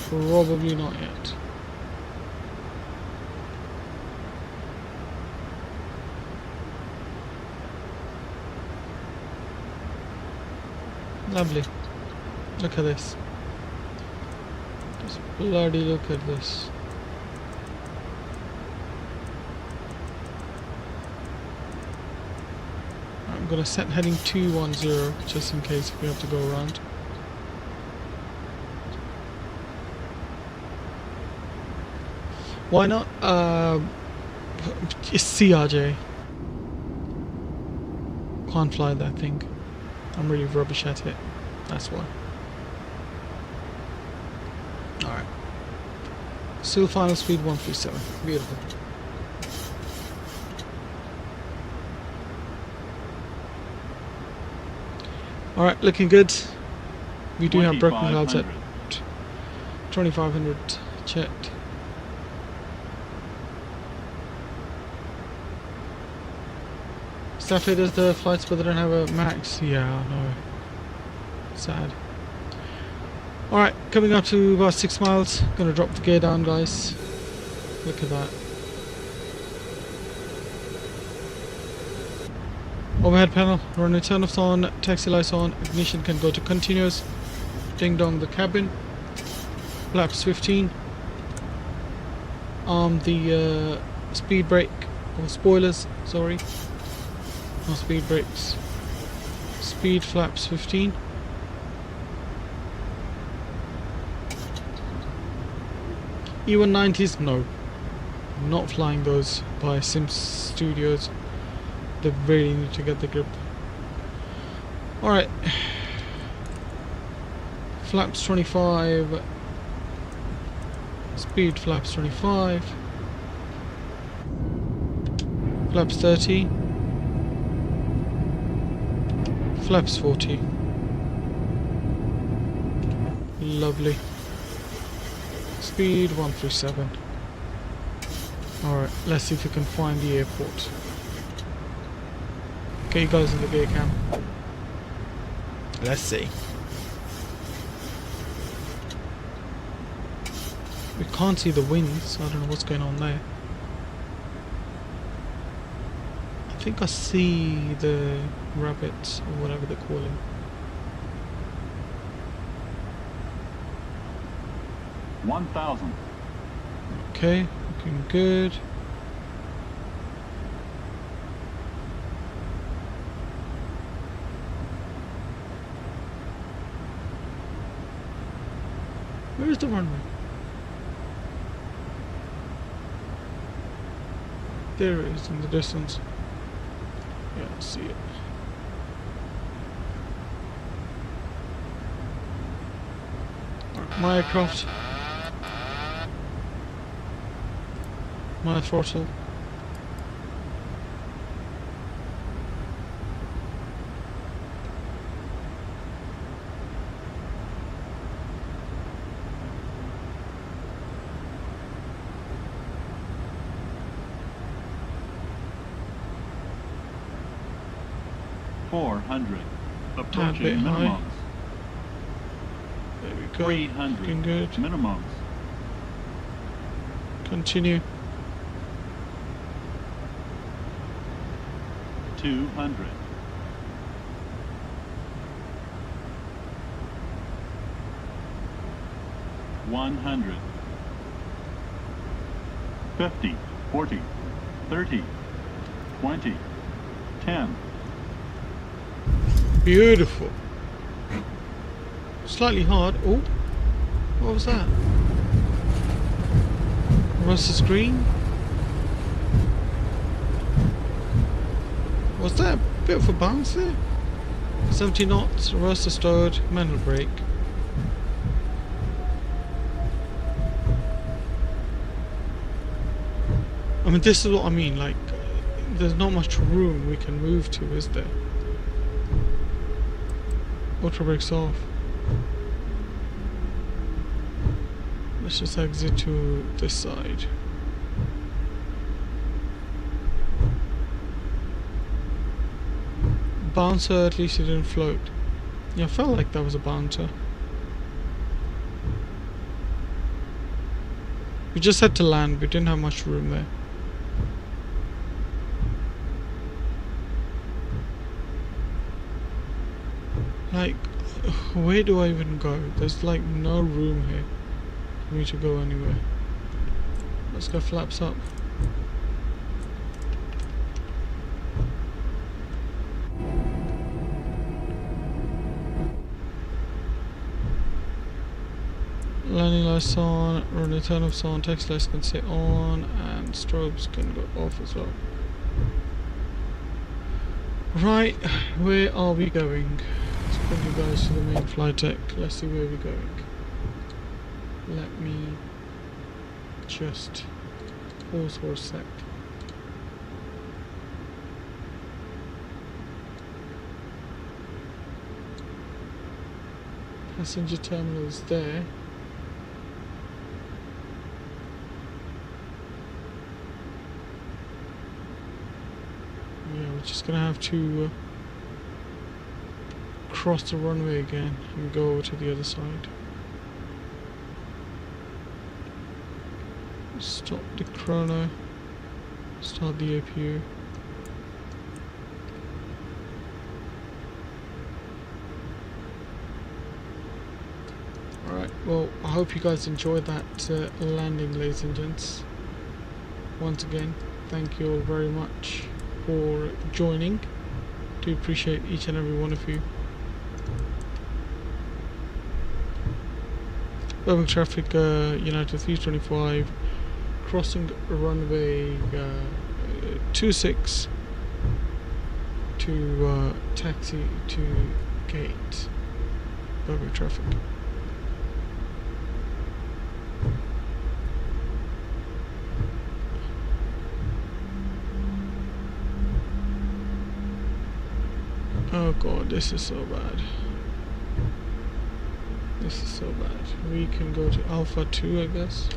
Probably not yet. Lovely. Look at this. Just bloody look at this. I'm gonna set heading 210 just in case we have to go around. Why not? It's CRJ. Can't fly that thing. I'm really rubbish at it. That's why. Alright. Still final speed 137. Beautiful. Alright, looking good. We do have broken clouds at 2500 checked. Staff does the flights but they don't have a max. Yeah, I know. Sad. Alright, coming up to about 6 miles. Gonna drop the gear down, guys. Look at that. Overhead panel, runway turn offs on, taxi lights on, ignition can go to continuous. Ding dong the cabin. Flaps 15. The speed brake or spoilers, sorry. No speed brakes. Speed flaps 15. E190s, no. Not flying those by Sims Studios. They really need to get the grip. Alright. Flaps 25. Speed flaps 25. Flaps 30. Flaps 40. Lovely. Speed 137. Alright, let's see if we can find the airport. Okay, you guys in the gear cam. Let's see. We can't see the wings, so I don't know what's going on there. I think I see the rabbits or whatever they call him. 1,000. Okay, looking good. Where's the runway? There it is in the distance. Yeah, I see it. My aircraft. My throttle. Approaching bit high. minimums. There we go. 300. Looking good. Minimums. Continue. 200. 100. 50. 40. 30. 20. 10. Beautiful. Slightly hard. Oh, what was that? Rusty screen. Was that a bit of a bounce there? 70 knots, reverse restored, manual brake. I mean, this is what I mean, like, there's not much room we can move to, is there? Auto brakes off. Let's just exit to this side. Bouncer, at least it didn't float. Yeah, I felt like that was a bouncer. We just had to land, we didn't have much room there. Like, where do I even go? There's like no room here for me to go anywhere. Let's go flaps up. Landing lights on, running turn-offs on, text lights can stay on, and strobes can go off as well. Right, where are we going? Let's bring you guys to the main flight deck. Let's see where we're going. Let me just pause for a sec. Passenger terminal is there. Yeah, we're just gonna have to cross the runway again and go over to the other side. Stop the chrono. Start the APU. Alright, well, I hope you guys enjoyed that landing, ladies and gents. Once again, thank you all very much for joining. Do appreciate each and every one of you. Burbank traffic, United 325, crossing runway 26 to taxi to gate. Burbank traffic. Oh god, this is so bad. This is so bad. We can go to Alpha 2, I guess.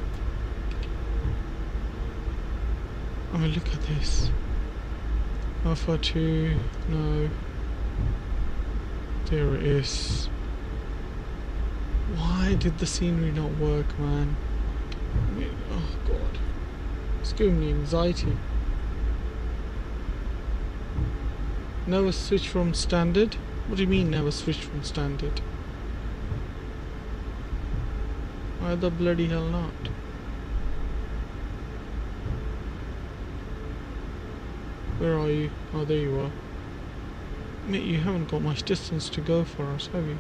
I mean, look at this. Alpha 2, no. There it is. Why did the scenery not work, man? I mean, oh god. It's giving me anxiety. Never switch from standard? What do you mean never switch from standard? Why the bloody hell not? Where are you? Oh, there you are. Mate, you haven't got much distance to go for us, have you?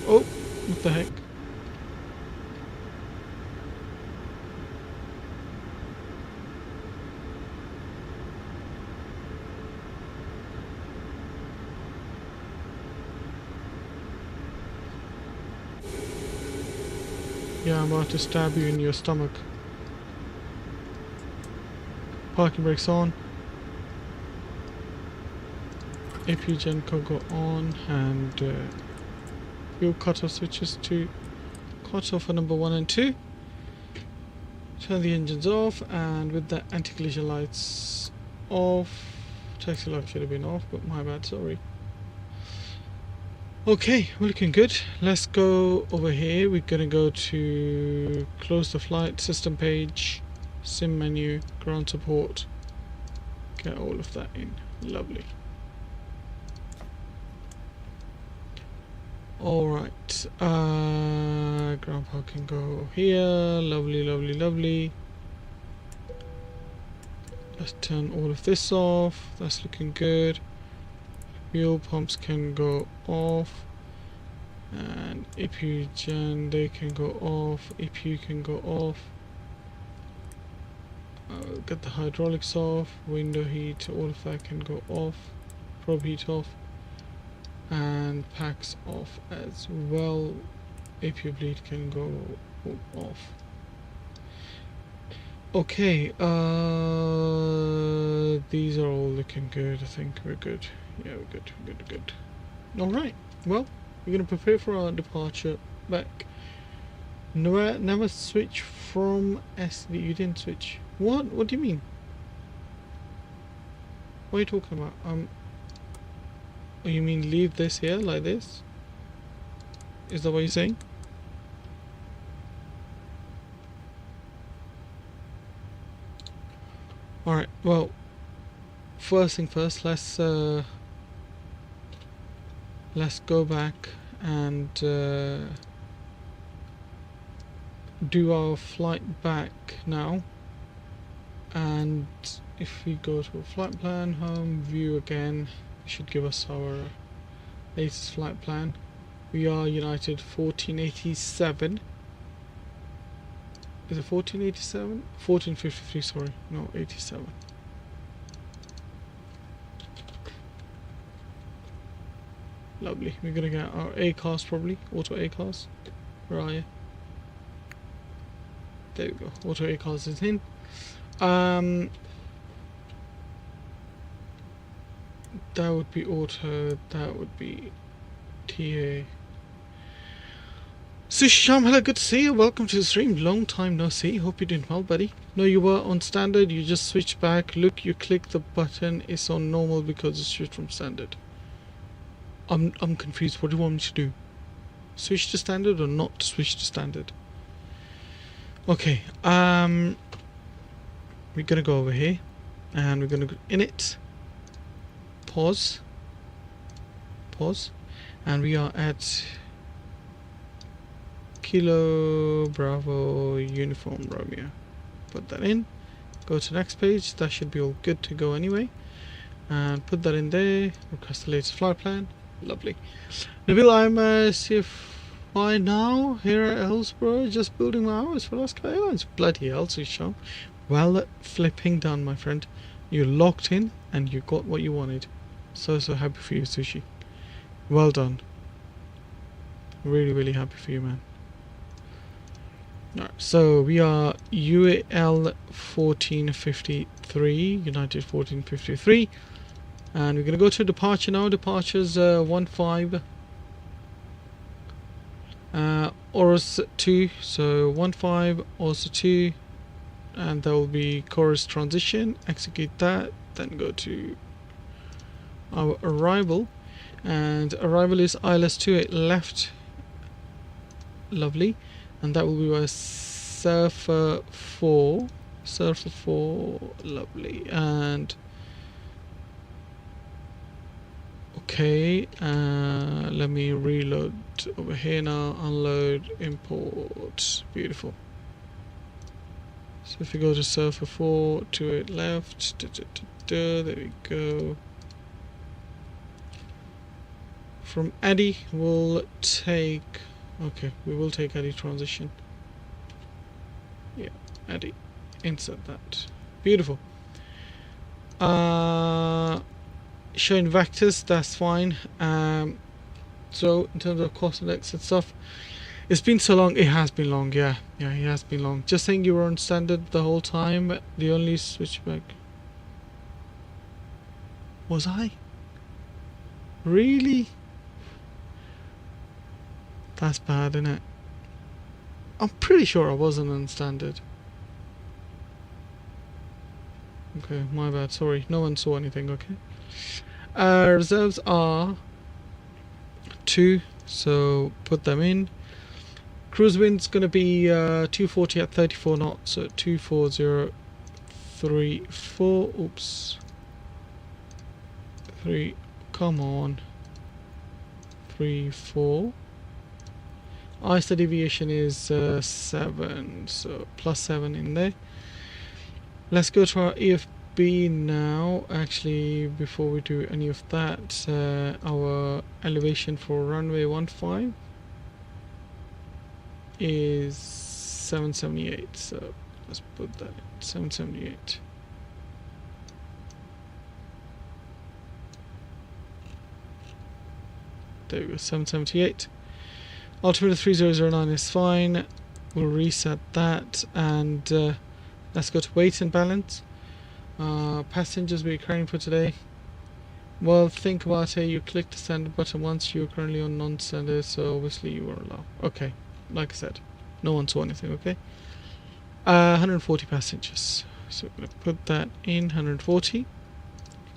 Oh, what the heck? Yeah, I'm about to stab you in your stomach. Parking brakes on. AP gen can go on, and fuel cutoff switches to cutoff for number 1 and 2. Turn the engines off, and with the anti-collision lights off. Taxi light should have been off, but my bad, sorry. Okay, we're looking good. Let's go over here. We're gonna go to close the flight system page, sim menu, ground support. Get all of that in. Lovely. Alright, ground parking go here. Lovely, lovely, lovely. Let's turn all of this off. That's looking good. Fuel pumps can go off, and APU gen, they can go off, APU can go off. Get the hydraulics off, window heat, all of that can go off, probe heat off, and packs off as well. APU bleed can go off. Okay, these are all looking good. I think we're good. Yeah, we're good, we're good, good. Alright, well, we're going to prepare for our departure back. Never switch from SD. You didn't switch. What? What do you mean? What are you talking about? Oh, you mean leave this here like this? Is that what you're saying? Alright, well, first thing first, let's go back and do our flight back now. And if we go to a flight plan, home, view again, it should give us our latest flight plan. We are United 1487. Is it 1487? 1453, sorry. No, 87. Lovely. We're gonna get our ACARS probably. Auto ACARS. Where are you? There we go. Auto ACARS is in. That would be auto. That would be TA. Susham, hello, good to see you. Welcome to the stream. Long time no see. Hope you're doing well, buddy. No, you were on standard. You just switched back. Look, you click the button. It's on normal because it's switched from standard. I'm confused. What do you want me to do? Switch to standard or not switch to standard? Okay. We're gonna go over here, and we're gonna go in it. Pause. Pause. And we are at Kilo Bravo Uniform Romeo. Put that in. Go to the next page. That should be all good to go anyway. And put that in there. Request the latest flight plan. Lovely. Nabil, I'm CFI now here at Hillsborough, just building my hours for Alaska Airlines. Bloody hell, Susham. Well flipping done, my friend. You locked in and you got what you wanted. So happy for you, Sushi. Well done. Really, really happy for you, man. Alright, so we are UAL 1453, United 1453. And we're going to go to departure now. Departure's 15. Oris 2, so 15, Oris 2. And there will be chorus transition. Execute that, then go to our arrival. And arrival is ILS 28 left. Lovely. And that will be our SERFR 4. SERFR 4, lovely. And okay, let me reload over here now. Unload, import. Beautiful. So if you go to SERFR 4, to it left, there we go. From Addy, we'll take. Okay, we will take Addy transition. Yeah, Addy. Insert that. Beautiful. Showing vectors, that's fine. So in terms of cost index and stuff, It's been so long. It has been long, yeah. Yeah, it has been long. Just saying you were on standard the whole time. The only switchback. Was I? Really? That's bad, isn't it? I'm pretty sure I wasn't on standard. Okay, my bad. Sorry. No one saw anything, okay? Reserves are 2, so put them in. Cruise wind's going to be 240 at 34 knots, so 24034. Oops. 3, come on. 34. ISO deviation is 7, so +7 in there. Let's go to our EFB now. Actually, before we do any of that, our elevation for runway 15 is 778, so let's put that in 778. There we go, 778. Altimeter 3009 is fine. We'll reset that, and let's go to weight and balance. Passengers we're carrying for today. Well, think about it. You click the standard button once. You're currently on non-standard, so obviously you are allowed. Okay, like I said, no one saw anything. Okay, 140 passengers. So we're gonna put that in 140.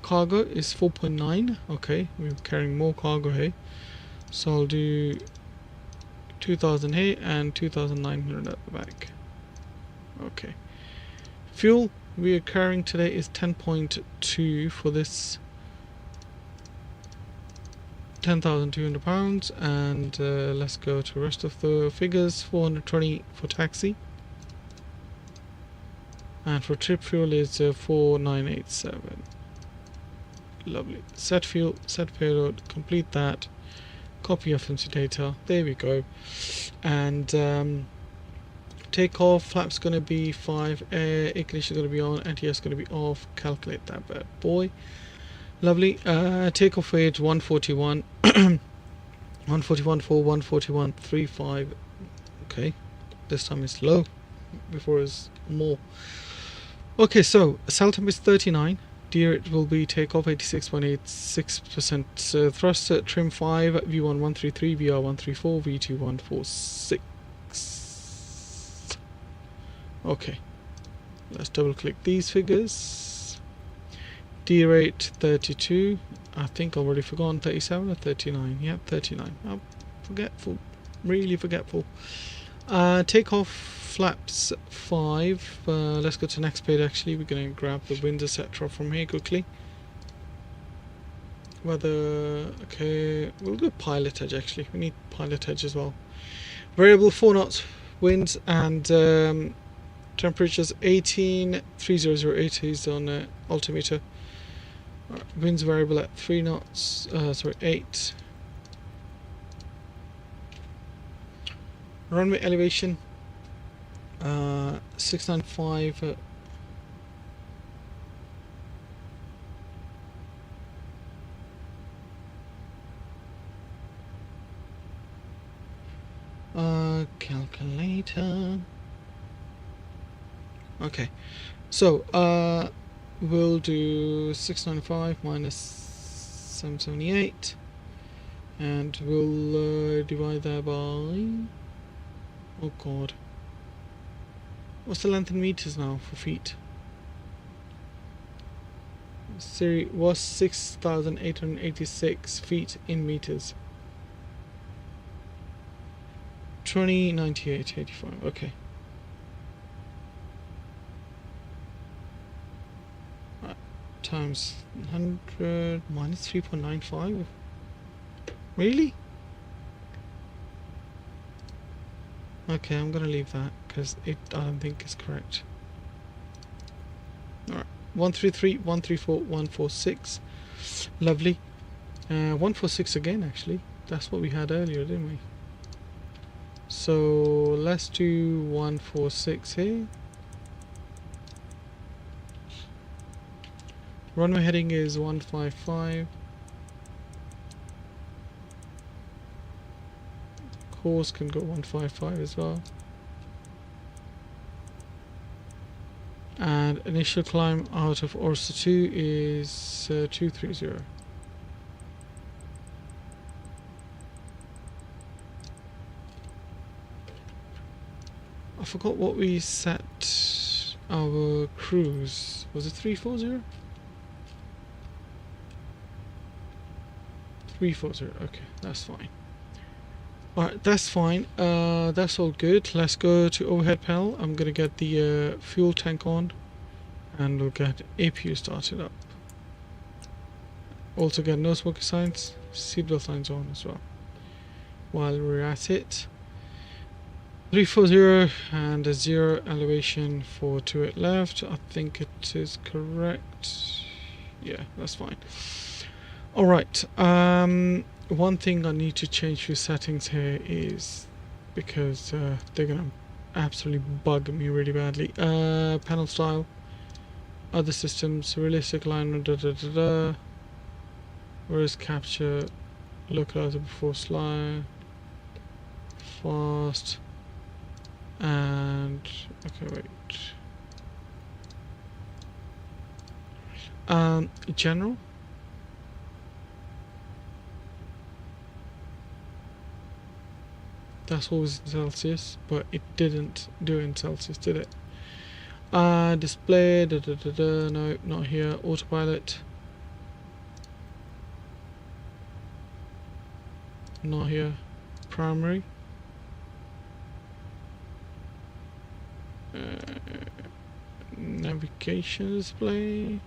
Cargo is 4.9. Okay, we're carrying more cargo here, so I'll do 2,000 here and 2,900 at the back. Okay. Fuel we are carrying today is 10.2 for this 10,200 pounds, and let's go to the rest of the figures. 420 for taxi, and for trip fuel is 4987. Lovely. Set fuel, set payload, complete that. Copy FMC data. There we go. And takeoff, flaps going to be 5, air condition going to be on, NTS going to be off. Calculate that bad boy. Lovely. Takeoff weight 141. 141 for 141.35. Okay, this time it's low. Before it's more. Okay, so SALTEM is 39. Dear, it will be takeoff 86.86% thrust, trim 5, V1 133, VR 134, V2 146. Okay, let's double click these figures. D rate 32. I think I already forgotten 37 or 39. Yeah, 39. I'm forgetful, really forgetful. Takeoff flaps 5. Let's go to next page. Actually, we're going to grab the winds etc. from here quickly. Weather, okay, we'll do pilot edge. Actually, we need pilot edge as well. Variable 4 knots winds, and temperatures 18. 3008 is on altimeter. Winds variable at 3 knots. Sorry, 8. Runway elevation 695. Calculator. Okay, so we'll do 695 minus 778, and we'll divide that by, oh god, what's the length in meters now for feet? Siri was 6,886 feet in meters. 2098.85. Okay. Times 100 minus 3.95. Really? Okay, I'm gonna leave that because I don't think it's correct. Alright, 133, 134, 146. Lovely. 146 again, actually. That's what we had earlier, didn't we? So let's do 146 here. Runway heading is 155. course can go 155 as well. And initial climb out of Orsa 2 is 230. I forgot what we set our cruise. Was it 340? 340, okay, that's fine. Alright, that's fine. That's all good. Let's go to overhead panel. I'm gonna get the fuel tank on and we'll get APU started up. Also get no smoking signs, seatbelt signs on as well. While we're at it, 340 and a 0 elevation for 28 left. I think it is correct. Yeah, that's fine. Alright, one thing I need to change few settings here is because they're gonna absolutely bug me really badly. Panel style, other systems, realistic alignment, whereas capture, localizer before slide, fast, and okay, wait. General. That's always in Celsius, but it didn't do it in Celsius, did it? Display, no, not here. Autopilot, not here. Primary, navigation display,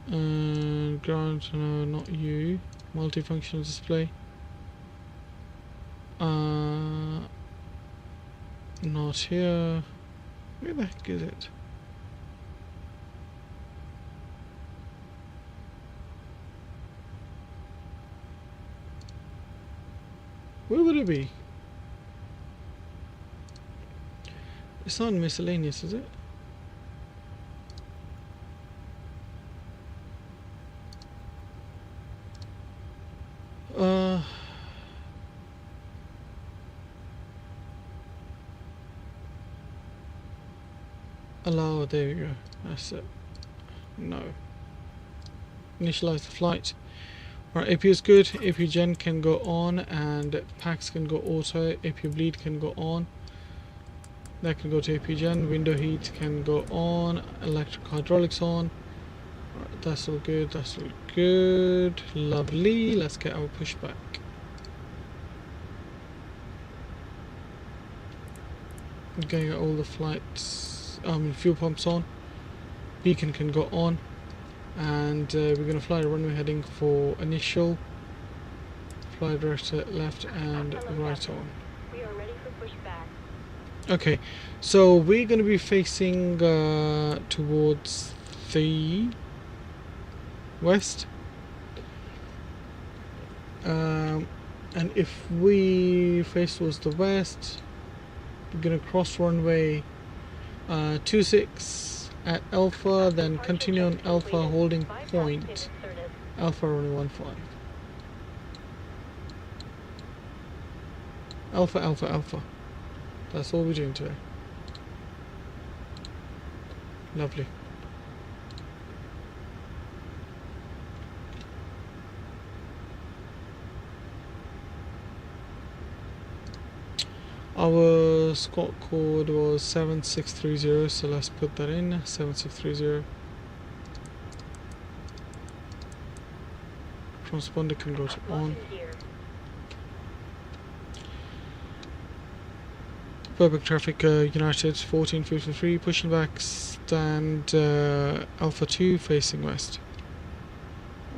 ground, no, not you. Multifunction display. Not here. Where the heck is it? Where would it be? It's not miscellaneous, is it? Allow, there we go, that's it. No. Initialize the flight. Alright, APU is good, APU gen can go on and packs can go auto, APU bleed can go on. That can go to APU gen, window heat can go on, electric hydraulics on. Alright, that's all good, that's all good. Lovely, let's get our pushback. I'm getting all the flights. Fuel pumps on, beacon can go on, and we're going to fly the runway heading for initial, fly director left and right on. We are ready for pushback. Okay, so we're going to be facing towards the west, and if we face towards the west, we're going to cross runway 26 at Alpha, then continue on Alpha holding point, Alpha runway 15. Alpha, Alpha, Alpha. That's all we're doing today. Lovely. Our squawk code was 7630, so let's put that in, 7630. Transponder can go to on. Burbank traffic, United 1453, pushing back, stand Alpha 2 facing west.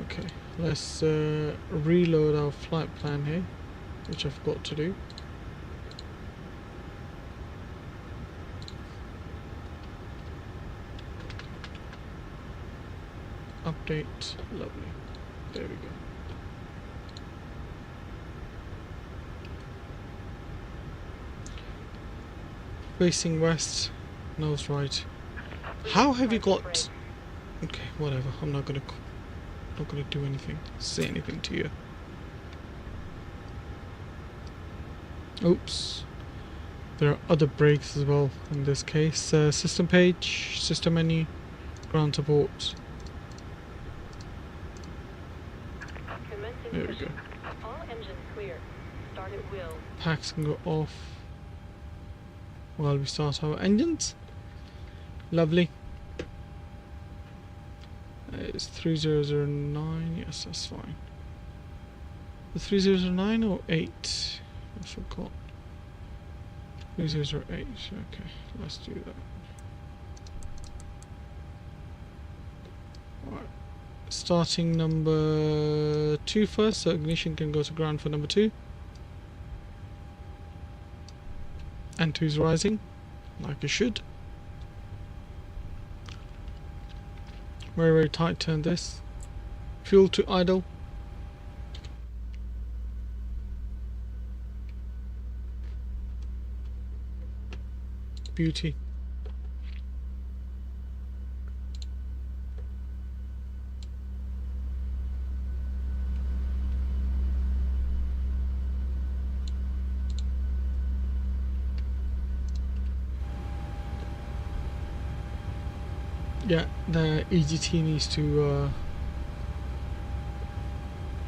Okay, let's reload our flight plan here, which I forgot to do. Update, lovely, there we go. Facing west, nose right. How have you got? Okay, whatever. I'm not gonna do anything, say anything to you. Oops. There are other brakes as well in this case. System page, system menu, ground support. Commencing There we pushing. go. All engines clear. Start at will. Packs can go off while we start our engines. Lovely. It's 3009. Yes, that's fine. The 3009 or 8? I forgot. 3008. Okay, let's do that. Alright. Starting number 2 first, so ignition can go to ground for number 2. And 2's rising, like it should. Very, very tight turn this. Fuel to idle. Beauty. Yeah, the EGT needs to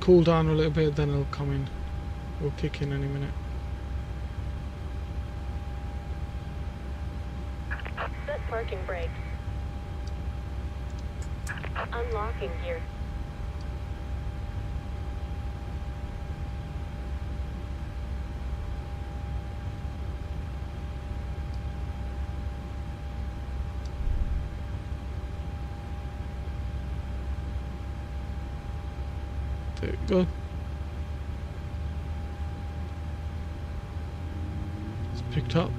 cool down a little bit, then it'll come in. It'll kick in any minute. Set parking brakes. Unlocking gear. There we go. It's picked up.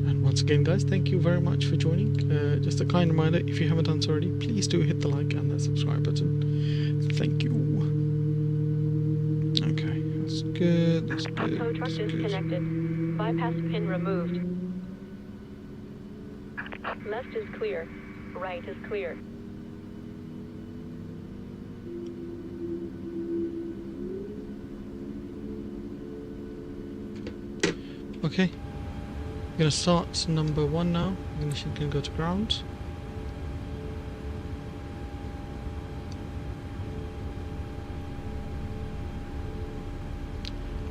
And once again, guys, thank you very much for joining. Just a kind reminder, if you haven't done so already, please do hit the like and the subscribe button. Thank you. Okay, that's good. That's good. Tow truck That's good. disconnected. Bypass pin removed. Left is clear. Right is clear. Okay. I'm gonna start number 1 now. Ignition can go to ground.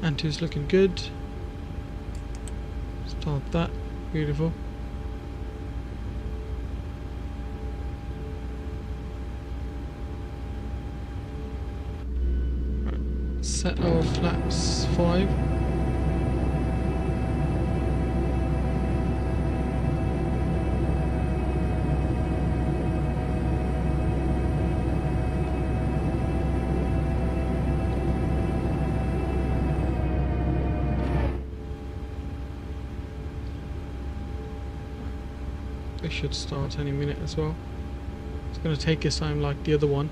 And 2's looking good. Start that. Beautiful. Set our flaps 5. They should start any minute as well. It's going to take its time like the other one.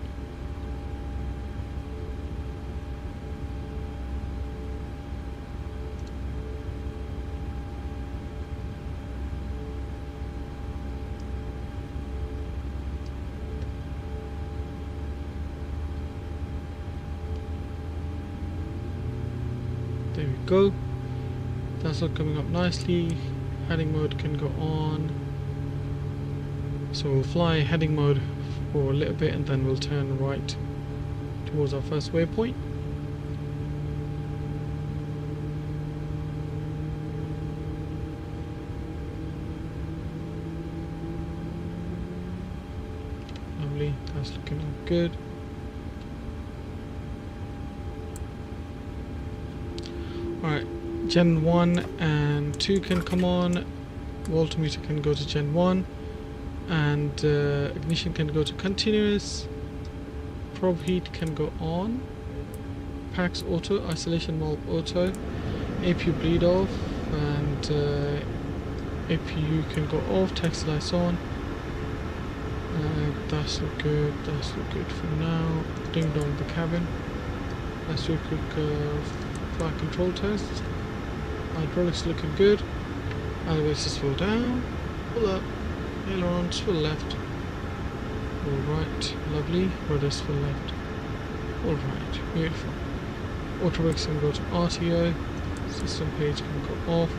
There we go. That's all coming up nicely. Heading mode can go on. So we'll fly heading mode for a little bit and then we'll turn right towards our first waypoint. Lovely, that's looking all good. Alright, Gen 1 and 2 can come on. Voltmeter can go to Gen 1. And ignition can go to continuous. Probe heat can go on. Packs auto, isolation valve auto. APU bleed off, and APU can go off. Taxi lights on. That's look good. That's look good for now. Ding dong the cabin. Let's do a quick flight control test. Hydraulics looking good. Elevators slow down. Pull up. Ailerons to the left. Alright, lovely. Rudders for left. Alright, beautiful. Auto brakes can go to RTO. System page can go off.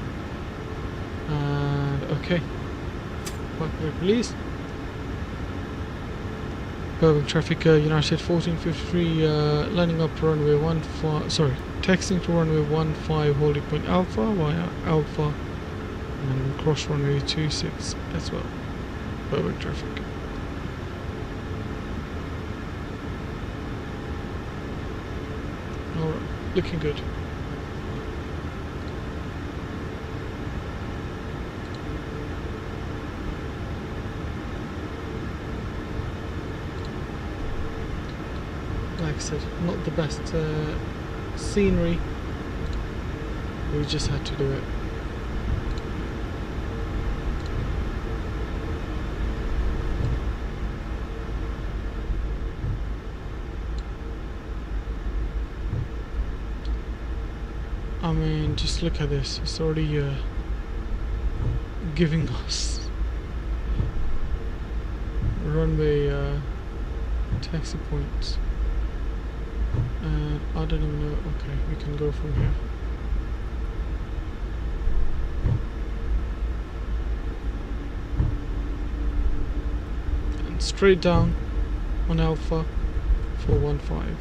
And okay. Park brake release. Burbank traffic, United 1453, lining up to runway 15, sorry, taxiing to runway 15, holding point Alpha via Alpha, and cross runway 26 as well. Burbank traffic. Alright, looking good. Like I said, not the best scenery. We just had to do it. I mean, just look at this. It's already giving us runway taxi points. And I don't even know. Okay, we can go from here. And straight down on Alpha 415.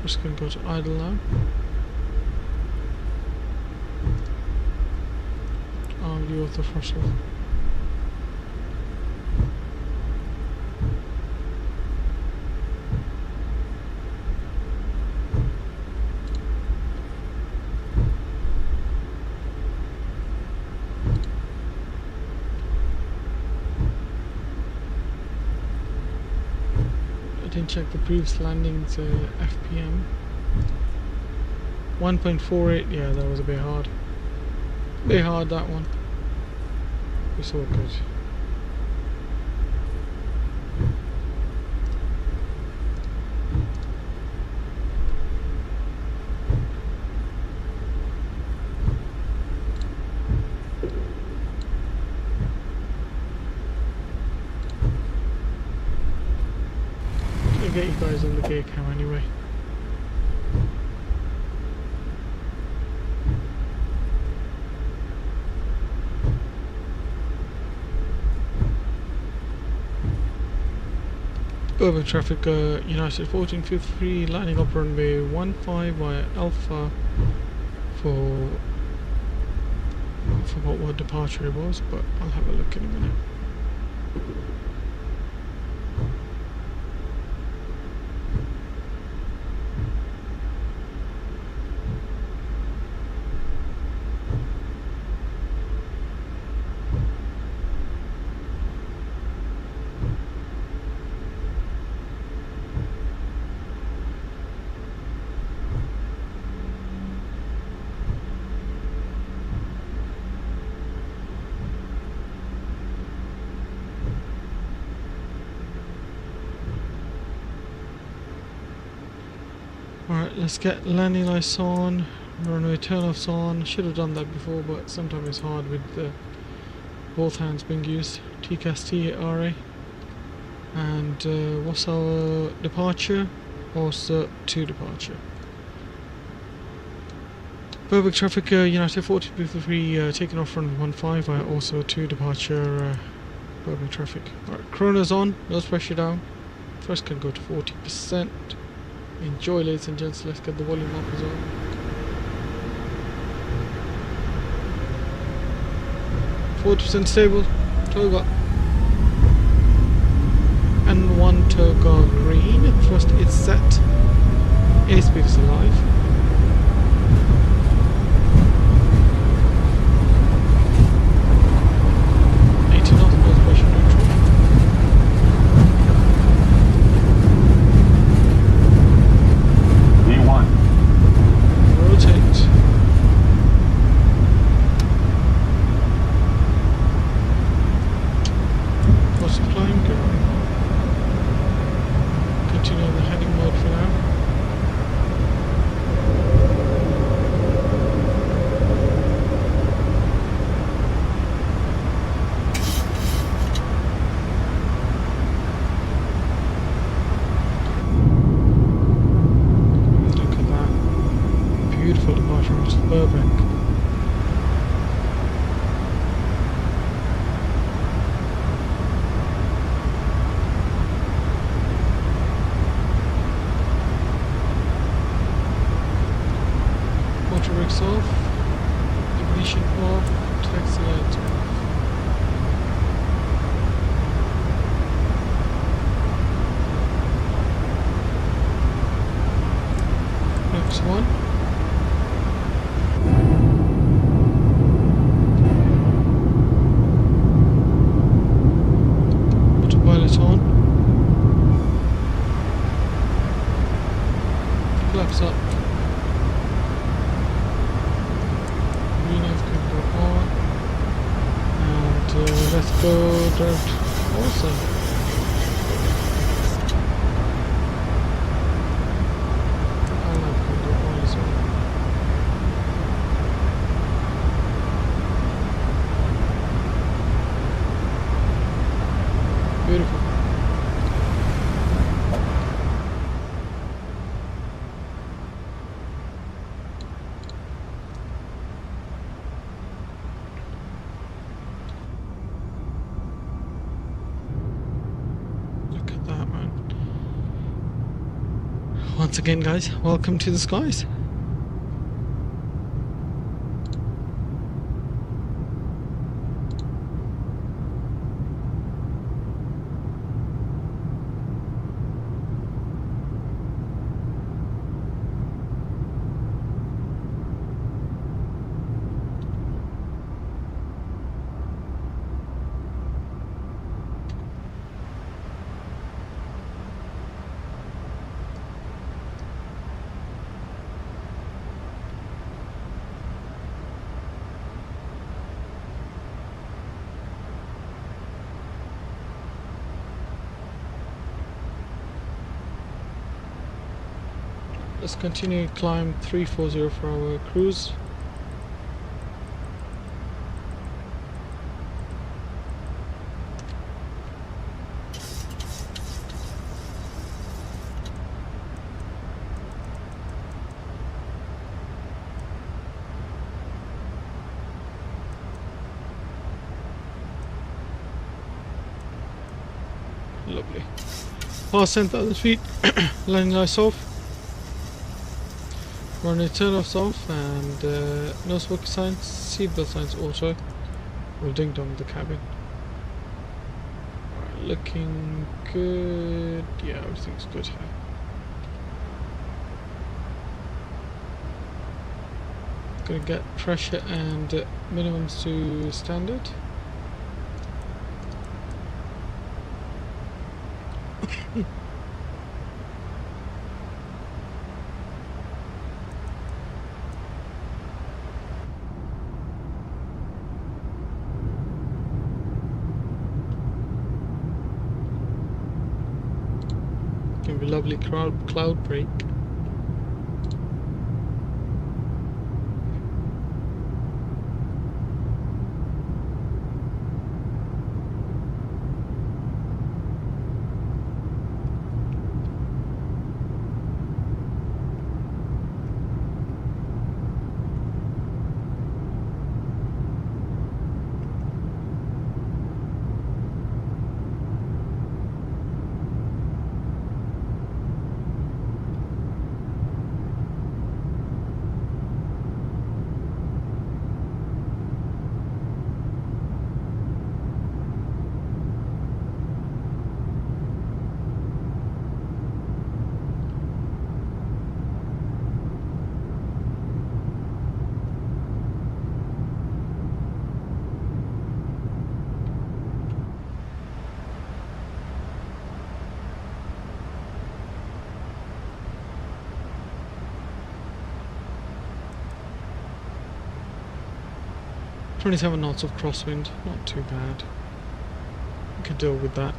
Just gonna go to idle now. View of the throttle. I didn't check the previous landings FPM. 1.48, yeah, that was a bit hard. Bit hard, that one. It's all good. I'll get you guys on the gear cam anyway. Urban traffic, United 1453, lining up runway 15 via Alpha for... I forgot what departure it was, but I'll have a look in a minute. Alright, let's get landing lights on, runway turn-offs on. Should have done that before, but sometimes it's hard with both hands being used. TCAS TRA. And what's our departure? Also to departure. Burbank traffic, United 1453, taking off runway 15 via also to departure Burbank traffic. Alright, chrono's on, nose pressure down. First can go to 40%. Enjoy, ladies and gents. Let's get the volume up as well. %40 stable. Toga. And one Toga green. First it's set. Airspace is alive. departing to Burbank. Motor brakes off, ignition off, taxi lights off. Next one. Autopilot on. Flaps up. Let's go dirt. Awesome. I like window oil as well. Beautiful. Once again, guys, welcome to the skies. Let's continue climb 340 for our cruise. Lovely. Past 10,000 feet, landing lights off. We're on a turn off off and no smoking signs, seatbelt signs auto. We'll ding dong the cabin. Alright, looking good. Yeah, everything's good here. Gonna get pressure and minimums to standard. Gonna be lovely cloud break. .27 knots of crosswind, not too bad. We could deal with that.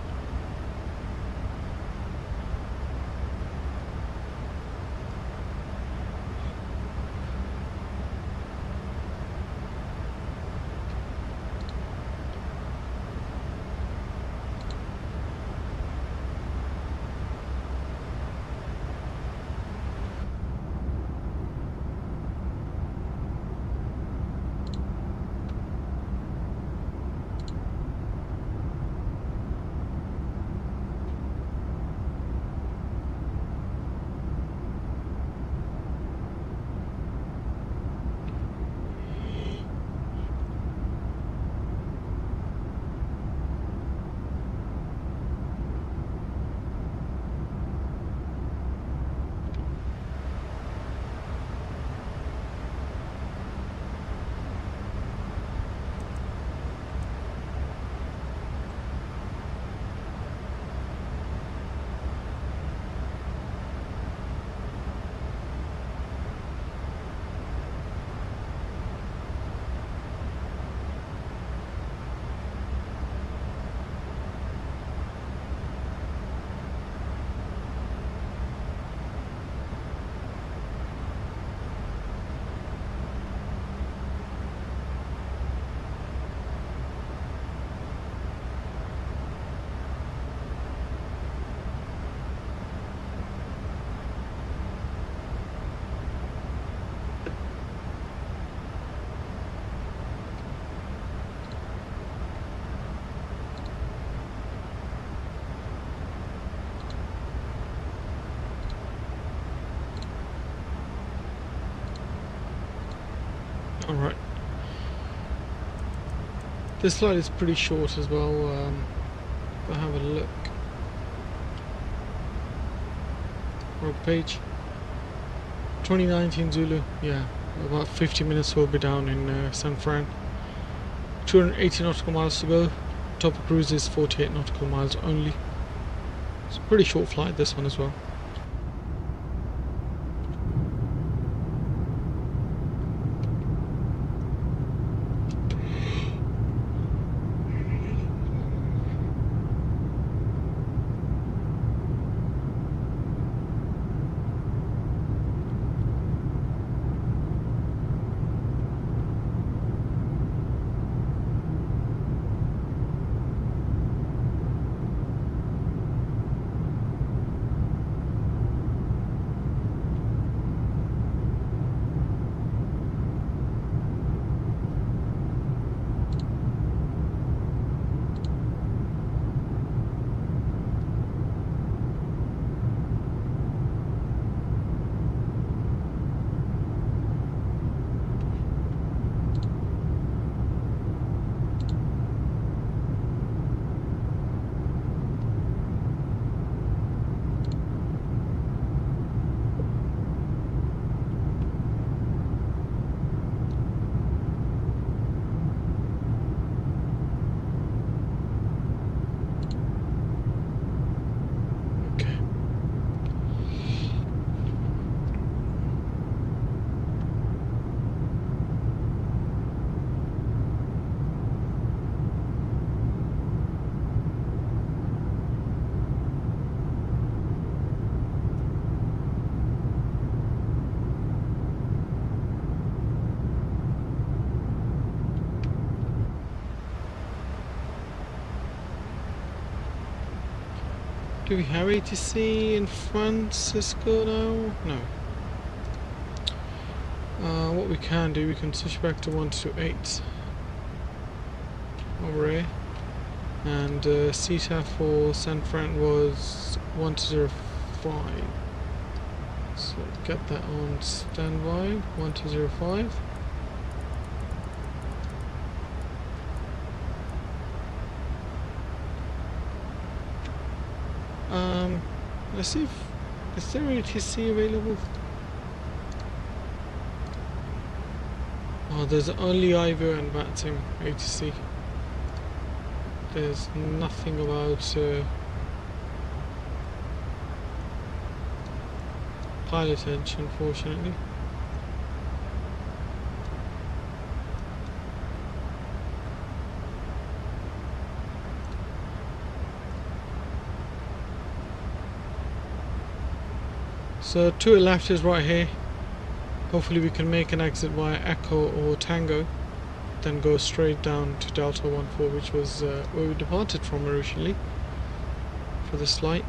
Alright. This flight is pretty short as well. I'll have a look. Wrong page. 2019 Zulu. Yeah, about 50 minutes we'll be down in San Fran. 280 nautical miles to go. Top of cruise is 48 nautical miles only. It's a pretty short flight, this one as well. Do we have ATC in Francisco now? No. What we can do, we can switch back to 128 over here. And CTAF for San Fran was 1205. So get that on standby, 1205. Let's see if is there ATC available. Oh, there's only Ivor and Batim ATC. There's nothing about pilot edge, unfortunately. So to the left is right here. Hopefully we can make an exit via Echo or Tango, then go straight down to Delta 14, which was where we departed from originally for this flight.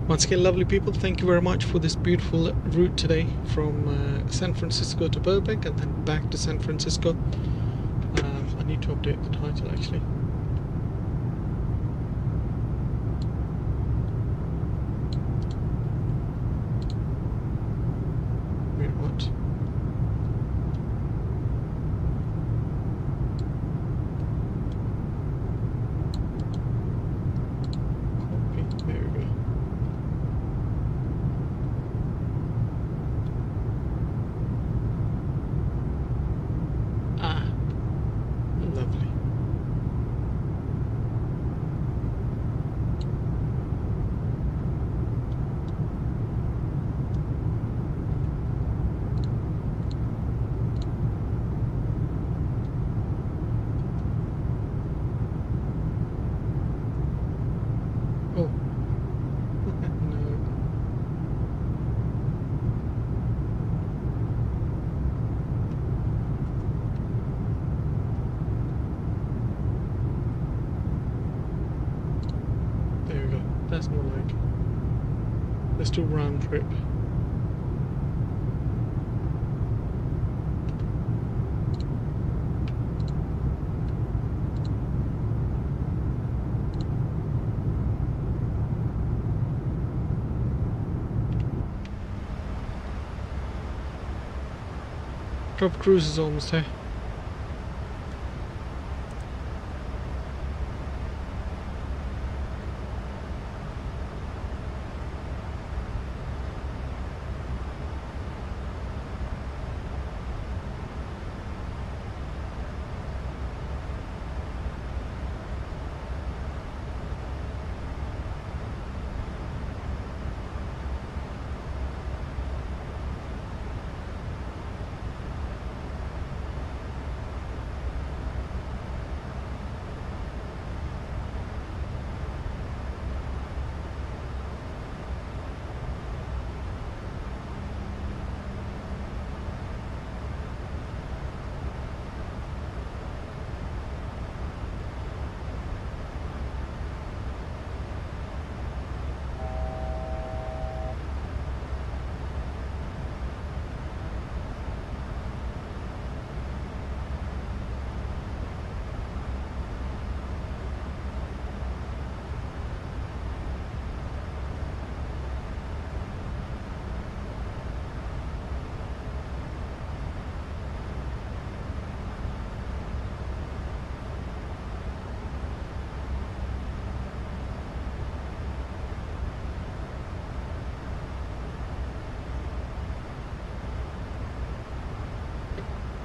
Once again, lovely people, thank you very much for this beautiful route today from San Francisco to Burbank and then back to San Francisco. I need to update the title actually. Wait, what? Copy, there we go. That's more like. Let's do round trip. Top cruise is almost here.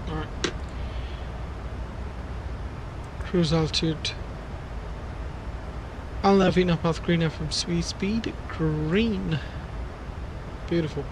Alright. Cruise altitude. Al Navina path green FM speed green. Beautiful.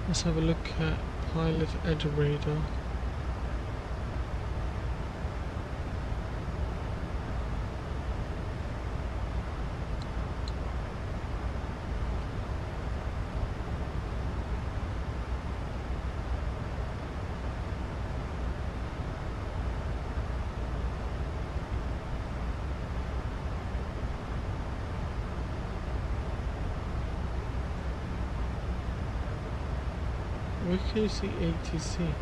Let's have a look at pilot edge radar. Where can you see ATC?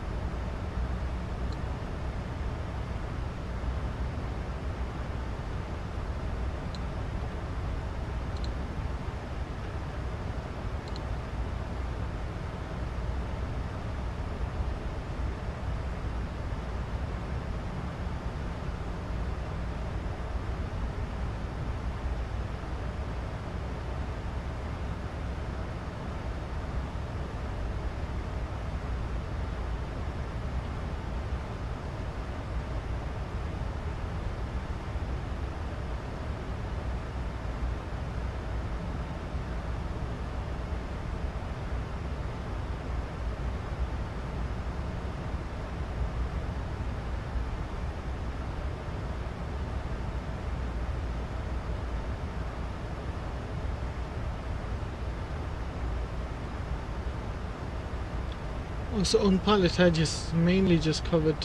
Also on pilot edges, mainly just covered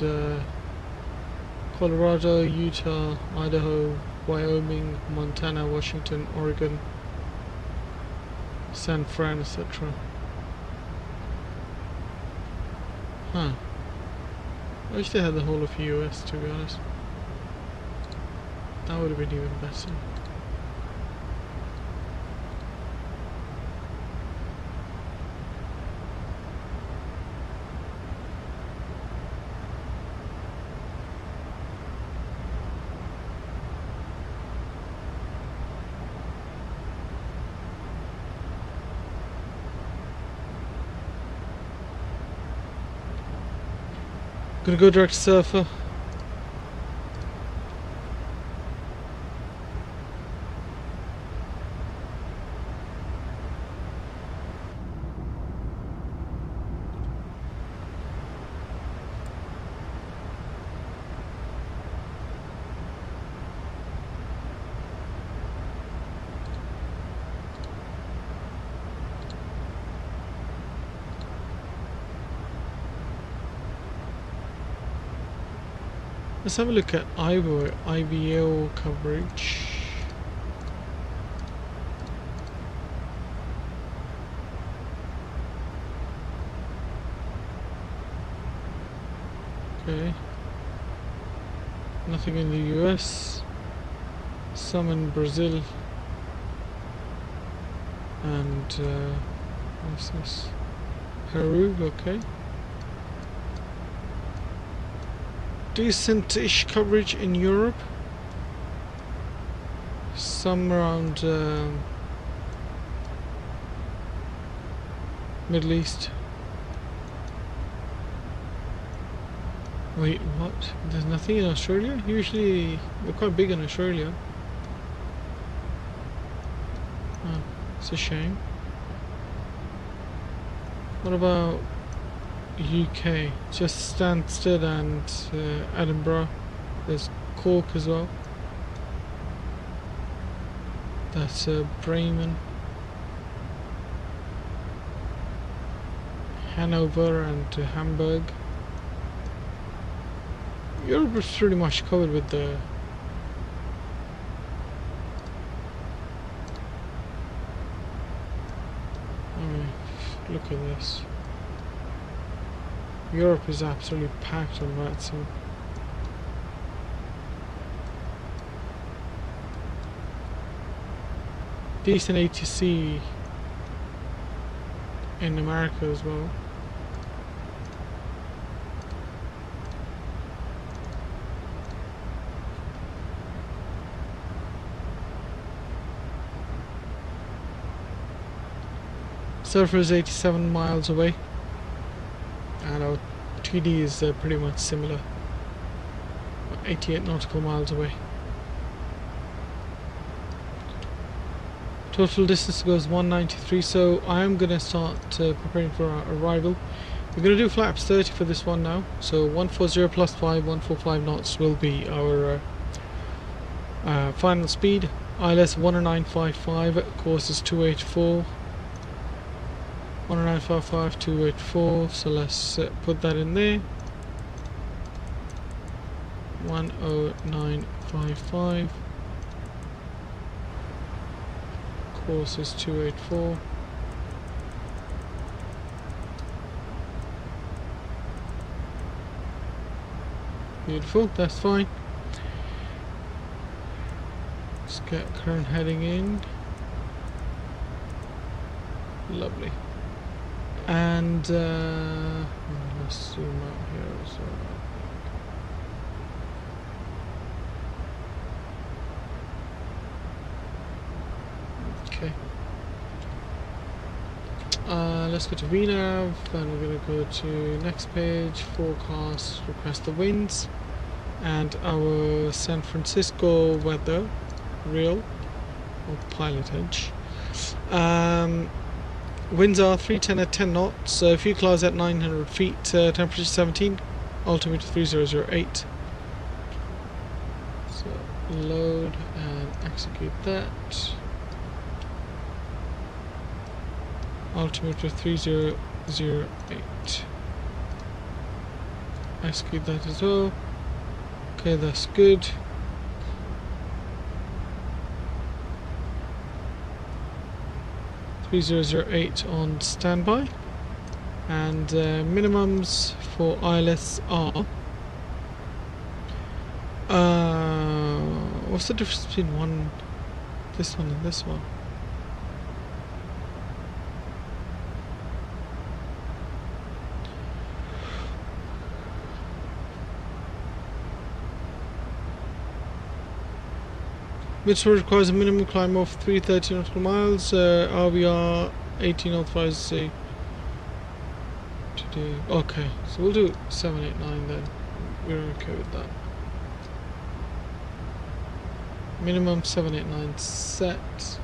Colorado, Utah, Idaho, Wyoming, Montana, Washington, Oregon, San Fran, etc. Huh. I wish they had the whole of US, to be honest. That would have been even better. Gonna go direct to SERFR. Let's have a look at IVO coverage. Okay. Nothing in the US. Some in Brazil. And what's this? Peru, okay. Decent-ish coverage in Europe. Some around Middle East. Wait, what? There's nothing in Australia? Usually they're quite big in Australia. Oh, it's a shame. What about UK? Just Stansted and Edinburgh. There's Cork as well. That's Bremen, Hanover and Hamburg. Europe is pretty much covered with the look at this. Europe is absolutely packed on that, so decent ATC in America as well. SERFR is 87 miles away, and our TD is pretty much similar, 88 nautical miles away. Total distance goes 193, so I am going to start preparing for our arrival. We're going to do flaps 30 for this one now, so 140 plus 5, 145 knots will be our final speed. ILS 1955, course is 284. 1955, 284, so let's put that in there. 10955. Course is 284. Beautiful, that's fine. Let's get current heading in. Lovely. And let's zoom out here as well. Okay. Let's go to VNav, and we're going to go to next page, forecast, request the winds, and our San Francisco weather, real, or pilot edge. Winds are 310 at 10 knots, a few clouds at 900 feet, temperature 17, altimeter 3008. So load and execute that. Altimeter 3008. Execute that as well. Okay, that's good. .3008 on standby, and minimums for ILS are what's the difference between this one and this one? Which requires a minimum climb of 330 nautical miles. RVR 18 authorized to do. Okay, so we'll do 789 then. We're okay with that. Minimum 789 set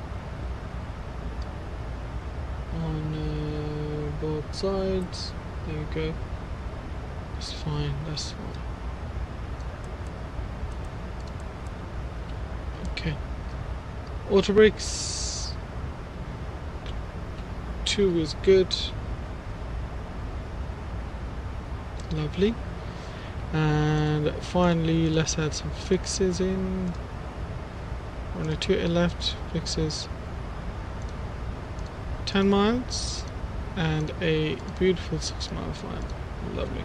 on both sides. There you go. That's fine. That's fine. Okay. Auto brakes 2 is good. Lovely. And finally, let's add some fixes in. Only 2 left. Fixes 10 miles and a beautiful 6-mile flight. Lovely.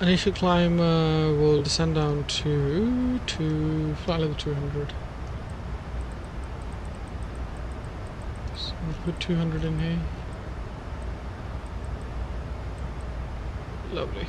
Initial climb will descend down to flight level 200. So we'll put 200 in here. Lovely.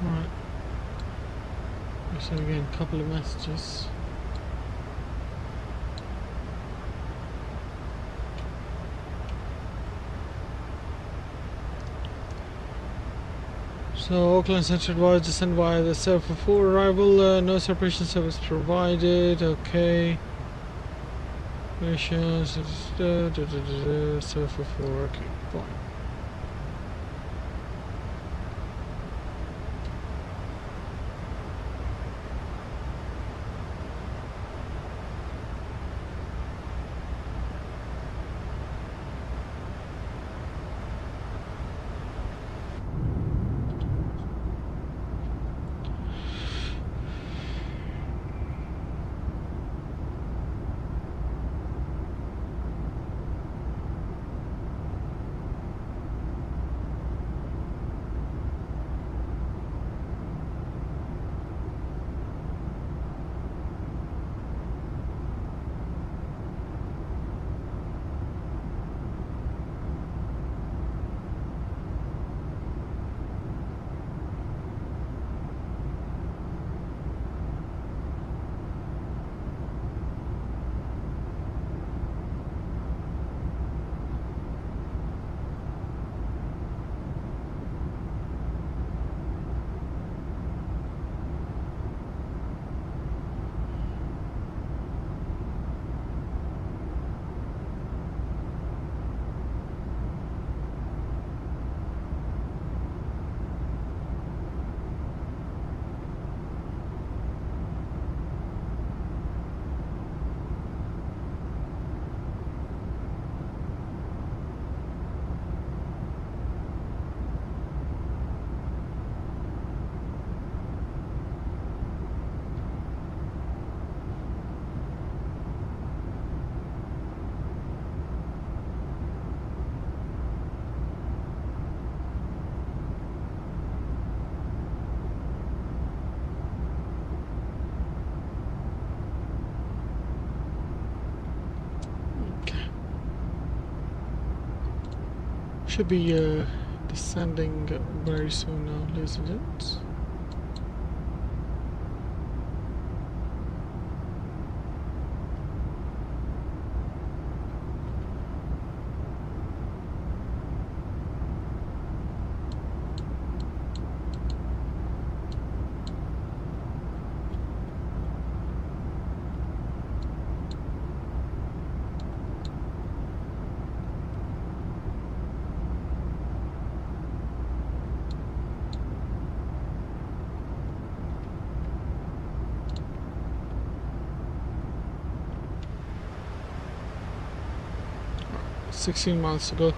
Right. So again, a couple of messages. So Auckland Central advised to send via the SERFR arrival. No separation service provided. Okay. Missions. SERFR. Okay, fine. Should be descending very soon now, ladies and gents. Alright, 16 miles to go.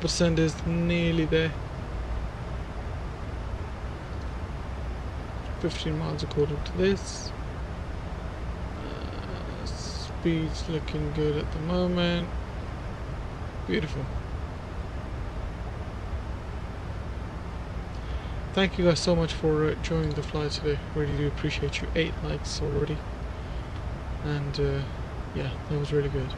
Percent is nearly there. 15 miles according to this. Speed's looking good at the moment. Beautiful. Thank you guys so much for joining the flight today. Really do appreciate you. 8 likes already. And yeah, that was really good.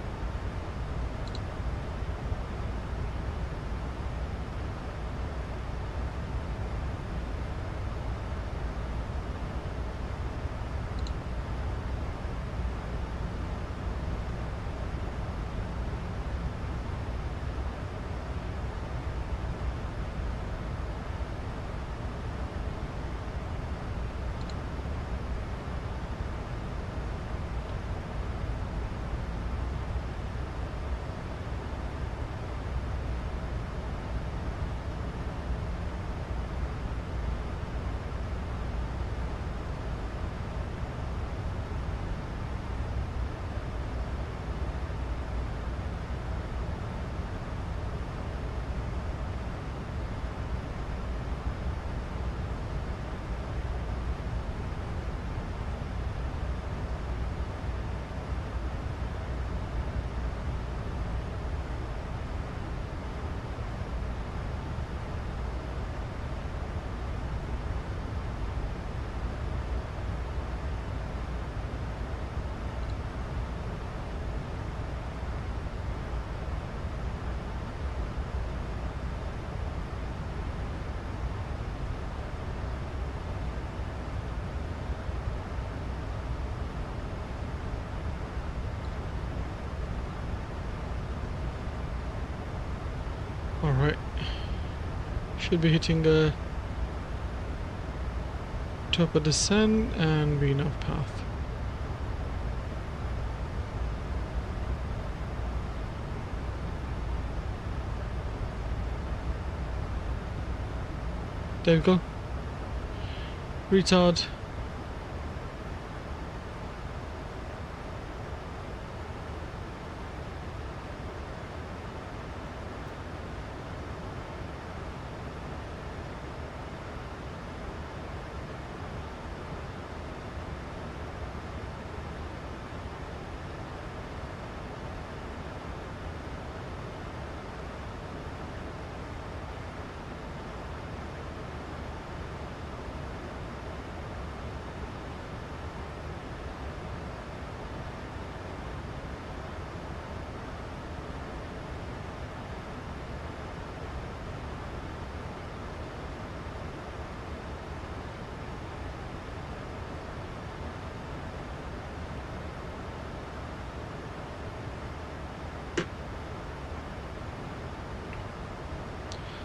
Alright, should be hitting the top of the sun and be enough path. There we go. Retard.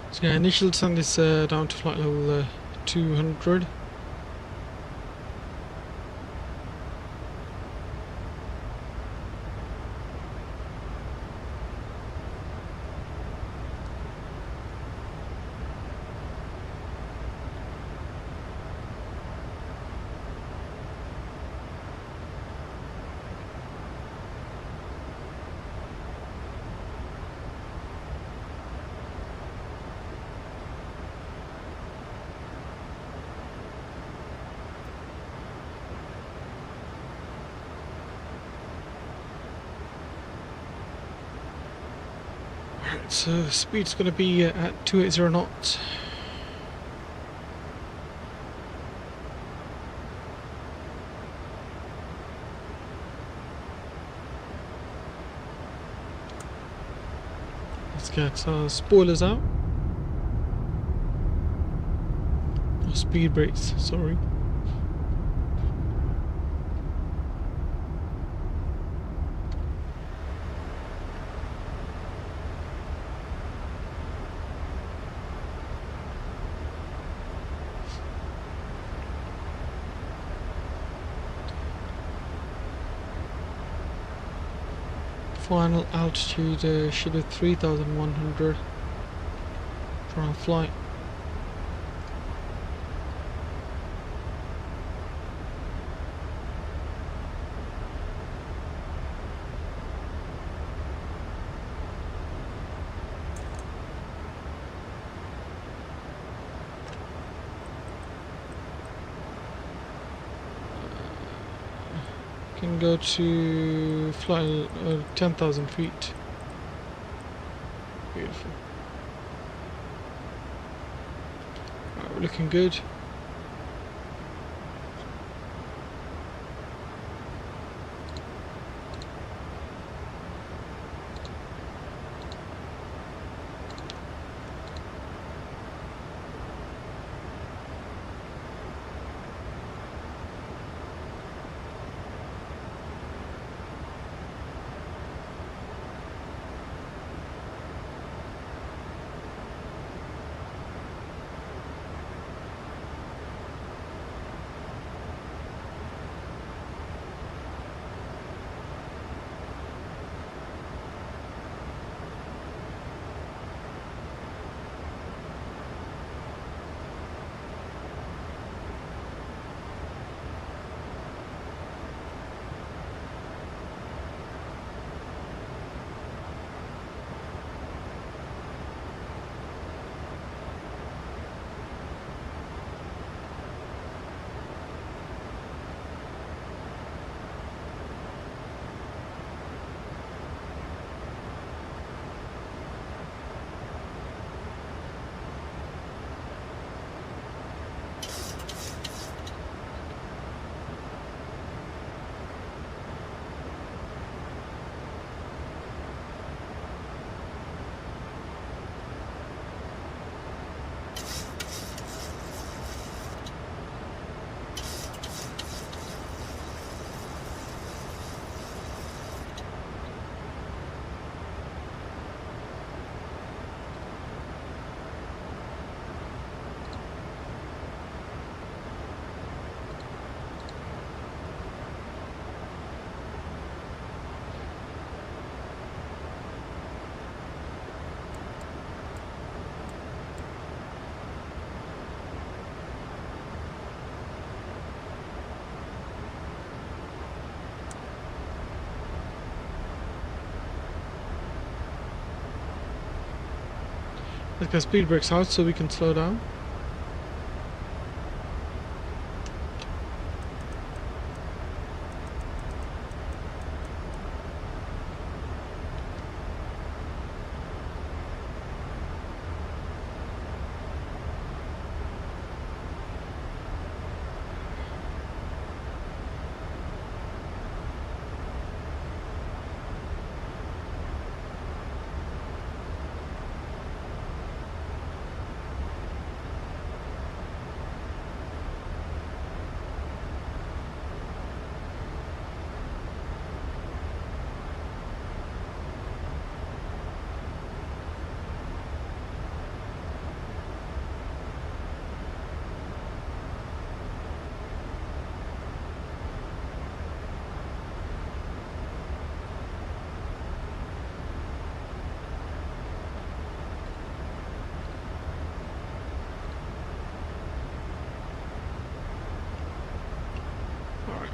So yeah, initial descent is down to flight level 200. So speed's going to be at 280 knots. Let's get our spoilers out. Or speed brakes, sorry. Final altitude should be 3,100 for our flight. Can go to fly 10,000 feet. Beautiful. Right, we're looking good. Let's get speed brakes out so we can slow down.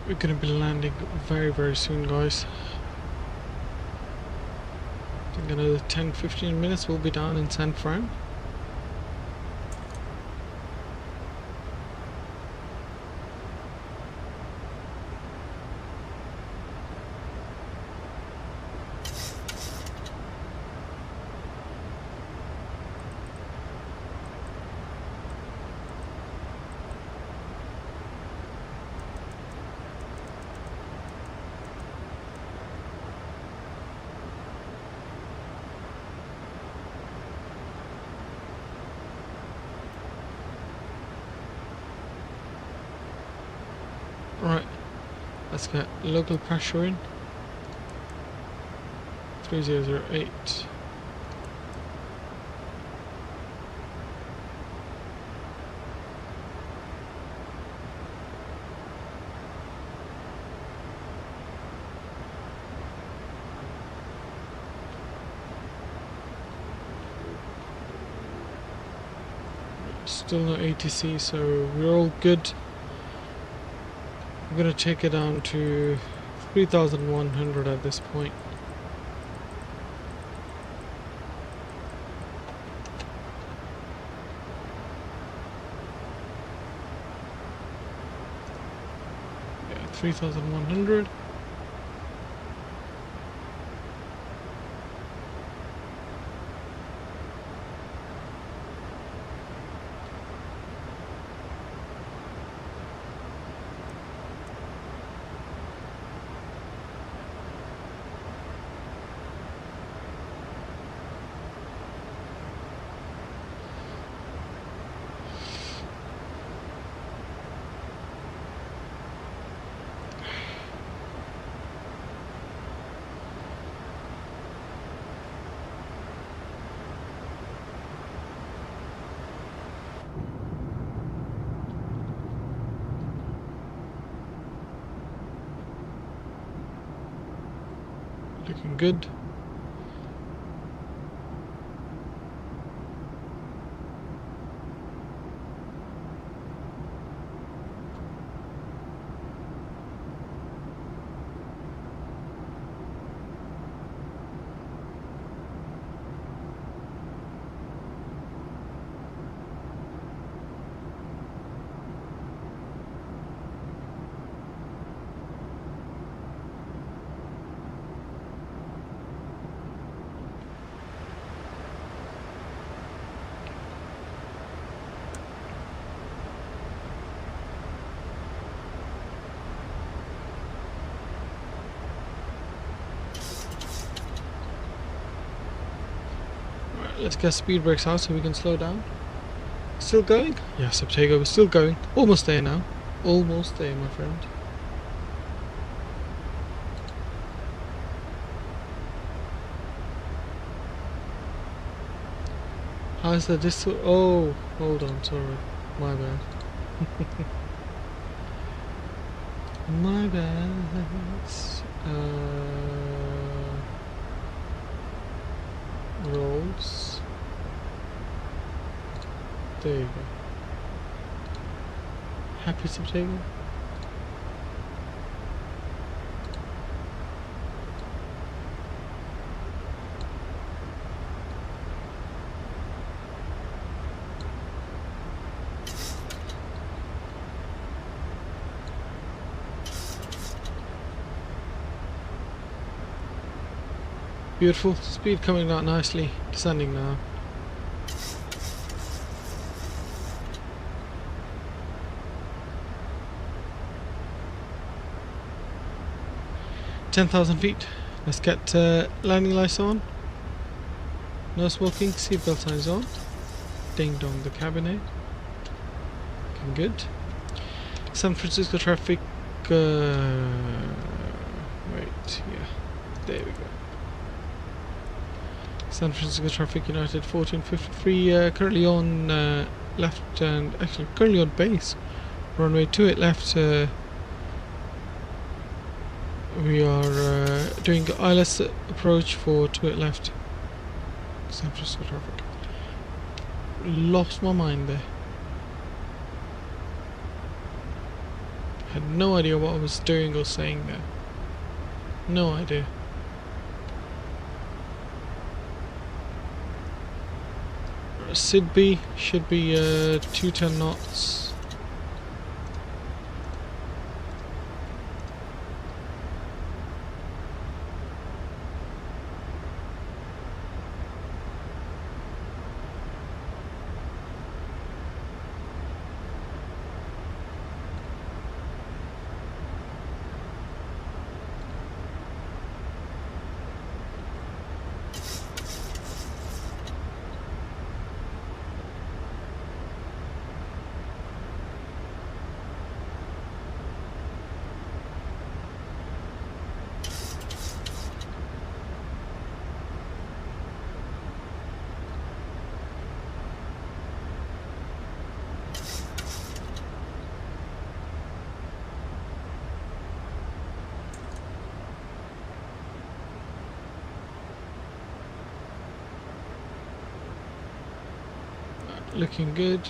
We're gonna be landing very soon, guys. I think another 10-15 minutes we'll be down in San Fran. Right, let's get local pressure in. 3008. Still no ATC, so we're all good. I'm gonna take it down to 3,100 at this point. Yeah, 3,100. Looking good. Let's get speed brakes out so we can slow down. Still going? Yeah, Subtago is still going. Almost there now. Almost there, my friend. How's the distance? Oh, hold on, sorry. My bad. My bad. Rolls. There you go. Happy Subtago? Beautiful. Speed coming out nicely. Descending now. $10,000 feet. Let's get landing lights on. No smoking. Seatbelt signs on. Ding dong the cabinet. Looking good. San Francisco traffic. Wait, yeah. There we go. San Francisco traffic United 1453, currently on left and actually currently on base. Runway 28 left. We are doing ILS approach for 28 left. San Francisco traffic. Lost my mind there. Had no idea what I was doing or saying there. No idea. SID-B should be 210 knots. looking good.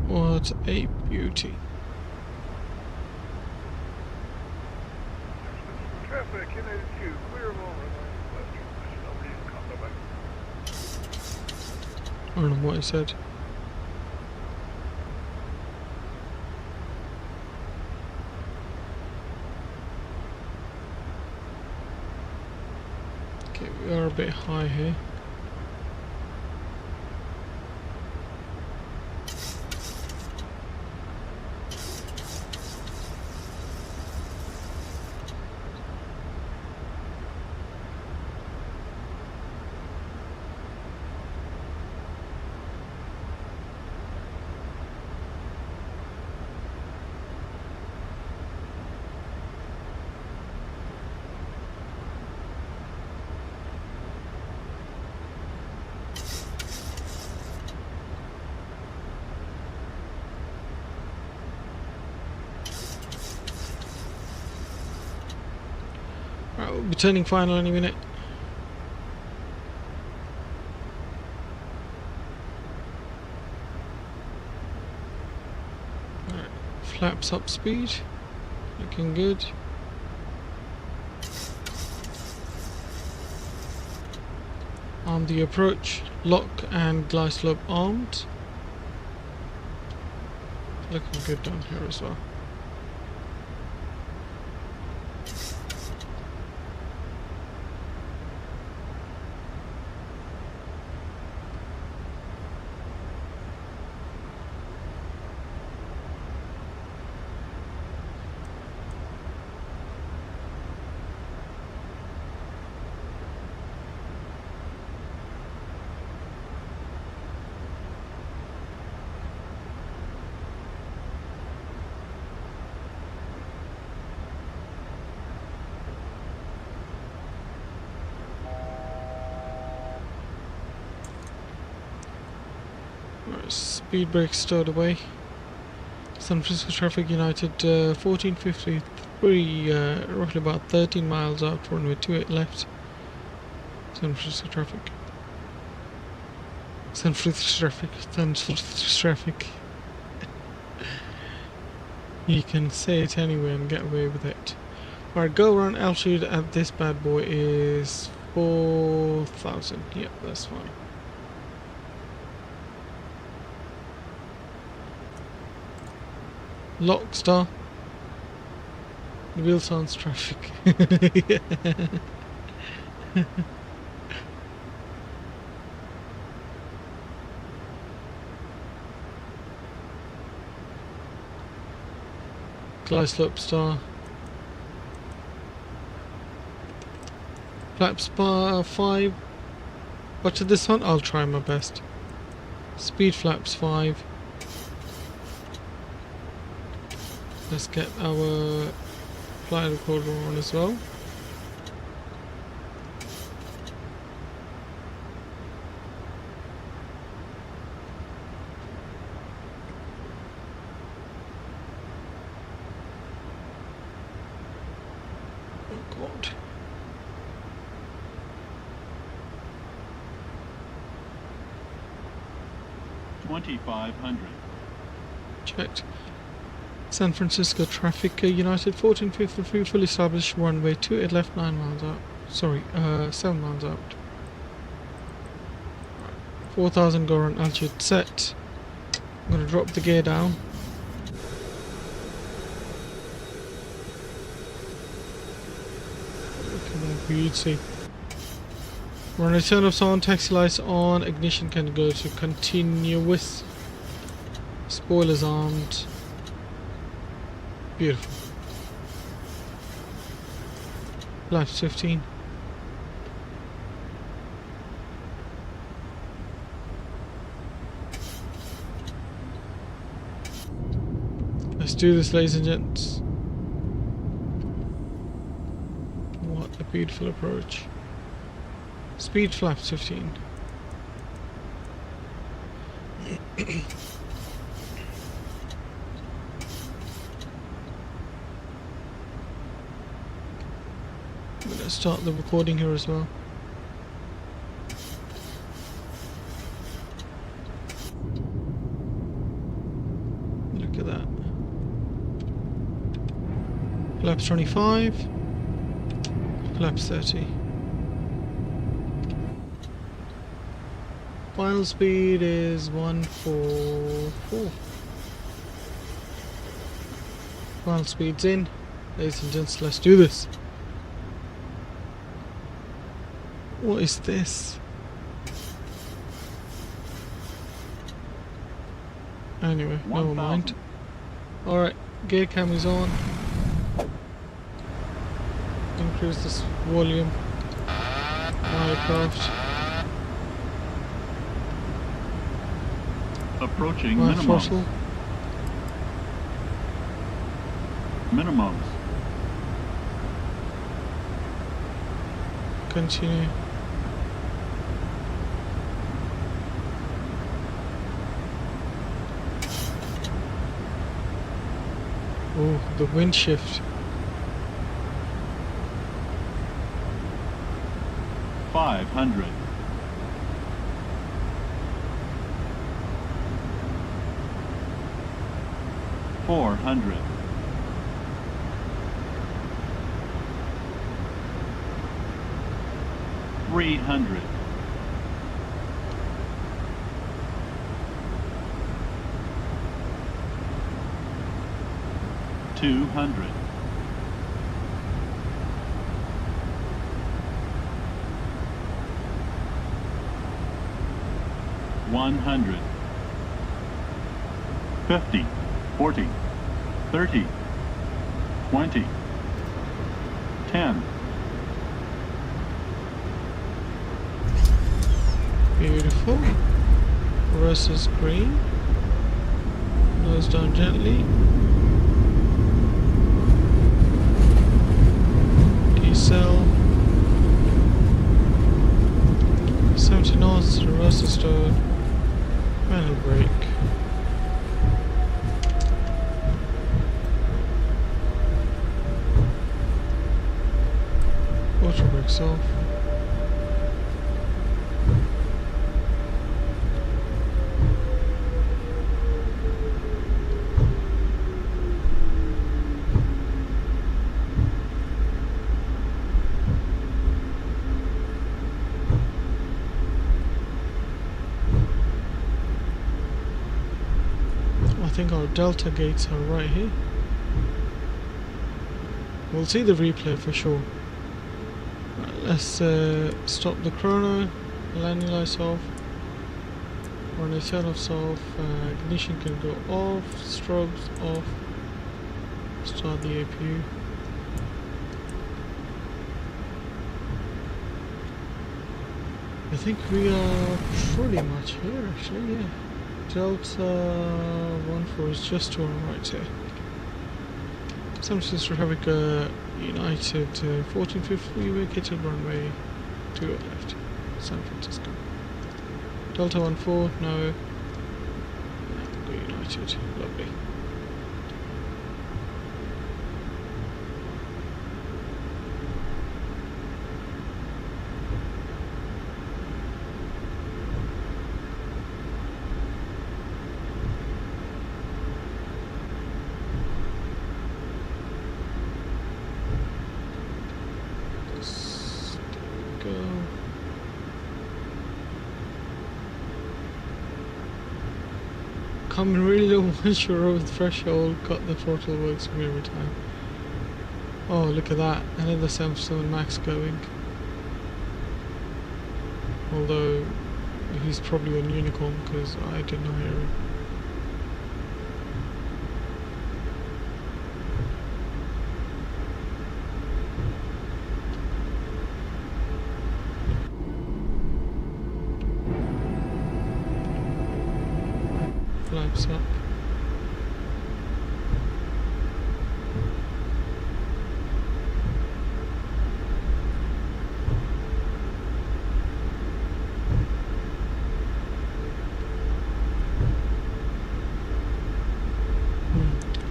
What a beauty. Traffic, United Q, clear of all runway, nobody's coming back. I don't know what he said. Okay, we are a bit high here. Right, we'll be turning final any minute. Right, flaps up speed, looking good. Arm the approach, lock and glide slope armed. Looking good down here as well. Speed brake stowed away. San Francisco traffic United 1453, roughly about 13 miles out, runway 28 left. San Francisco traffic. San Francisco traffic. San Francisco traffic. You can say it anyway and get away with it. Alright, go around altitude at this bad boy is 4,000. Yep, that's fine. Lock star. The wheel sounds traffic. Glide slope star. Flaps bar 5. But to this one, I'll try my best. Speed flaps 5. Let's get our flight recorder on as well. Oh God. $2,500. Checked. San Francisco traffic United 1453 fully established runway 28 left 9 miles out. Sorry, 7 miles out. 4,000 go on altitude set. I'm gonna drop the gear down. you'd see. Runway turn ups on, taxi lights on, ignition can go to continuous. Spoilers armed. Beautiful. Flaps 15. Let's do this, ladies and gents. What a beautiful approach. Speed flaps 15. I'm gonna start the recording here as well. Look at that. Flaps 25. Flaps 30. Final speed is 144. Final speed's in. Ladies and gents, let's do this. What is this? Anyway, never mind. Alright, gear cam is on. Increase this volume. Aircraft. Approaching My minimums. throttle. Minimums. Continue. Oh, the wind shift. 500. 400. 300. 200. 100. 50. 40. 30. 20. 10. Beautiful. Rest is green. Nose down gently. Decel. 70 knots. Reverse is stowed. Manual brake. Auto brakes off. I think our delta gates are right here. We'll see the replay for sure. Right, let's stop the chrono. Landing lights off. Runway turn-offs off. Ignition can go off. Strobes off. Start the APU. I think we are pretty much here actually, yeah. Delta 14 is just to our right here. San Francisco traffic, United 1450, vacated runway to your left. San Francisco. Delta 14, no. Go United, lovely. Coming really low once you're over the threshold, cut the throttle works for me every time. Oh, look at that, another 7 Max going. Although he's probably on Unicorn because I did not hear him. Flaps up.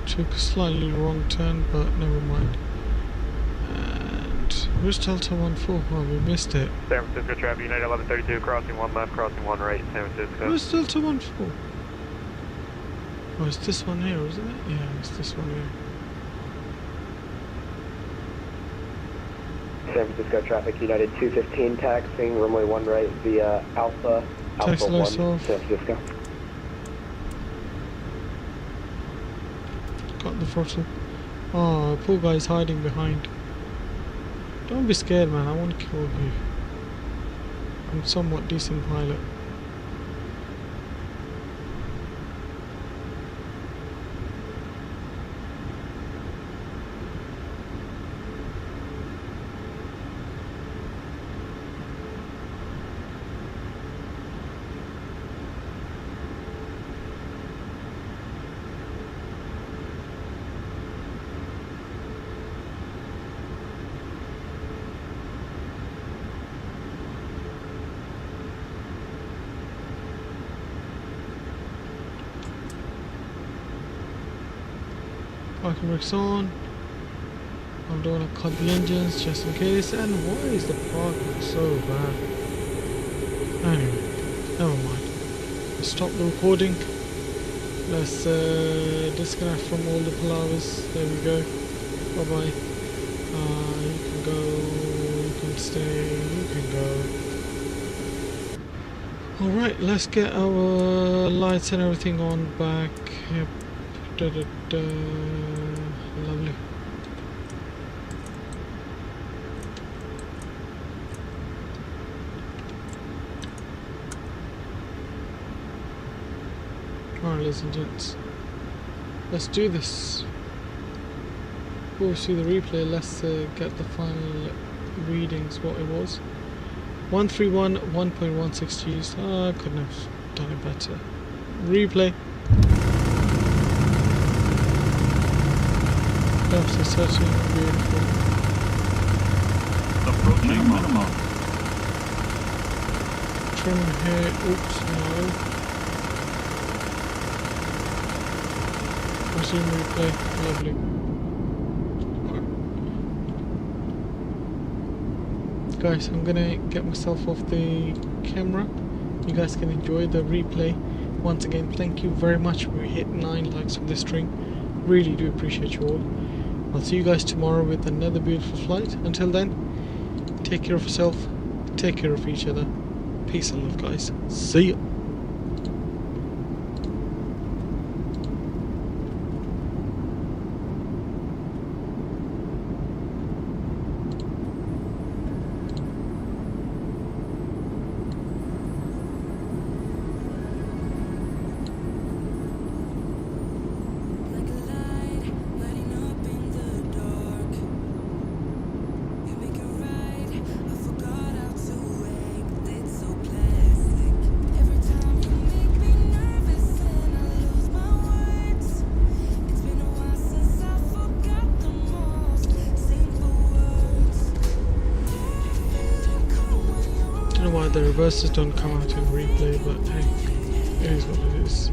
Took a slightly wrong turn, but never mind. And where's Delta 14? Oh, we missed it. San Francisco traffic, United 1132, crossing 1 left, crossing 1 right, San Francisco. Where's Delta 14? Oh, it's this one here, isn't it? Yeah, it's this one here. San Francisco traffic, United 215, taxiing, runway 1 right via Alpha, Taxi Alpha 1, lights San off. Francisco. Got the throttle. Oh, poor guy's hiding behind. Don't be scared, man. I won't kill you. I'm somewhat decent pilot. Parking brakes on. I'm going to cut the engines just in case. And why is the parking so bad? Anyway, never mind. Stop the recording. Let's disconnect from all the palavers. There we go. Bye bye. You can go. You can stay. You can go. Alright, let's get our lights and everything on back. Yep. Lovely. Alright, ladies and gents, let's do this. Before we see the replay, let's get the final readings, what it was. 131 1.16 Gs. I couldn't have done it better. Replay. Left is searching, beautiful. Approaching minimum. Trim here, oops, no. Resume replay, lovely. Guys, I'm gonna get myself off the camera. You guys can enjoy the replay. Once again, thank you very much. We hit 9 likes on this stream. Really do appreciate you all. I'll see you guys tomorrow with another beautiful flight. Until then, take care of yourself, take care of each other. Peace and love, guys. See ya. Why the reverses don't come out in replay, but hey, it is what it is.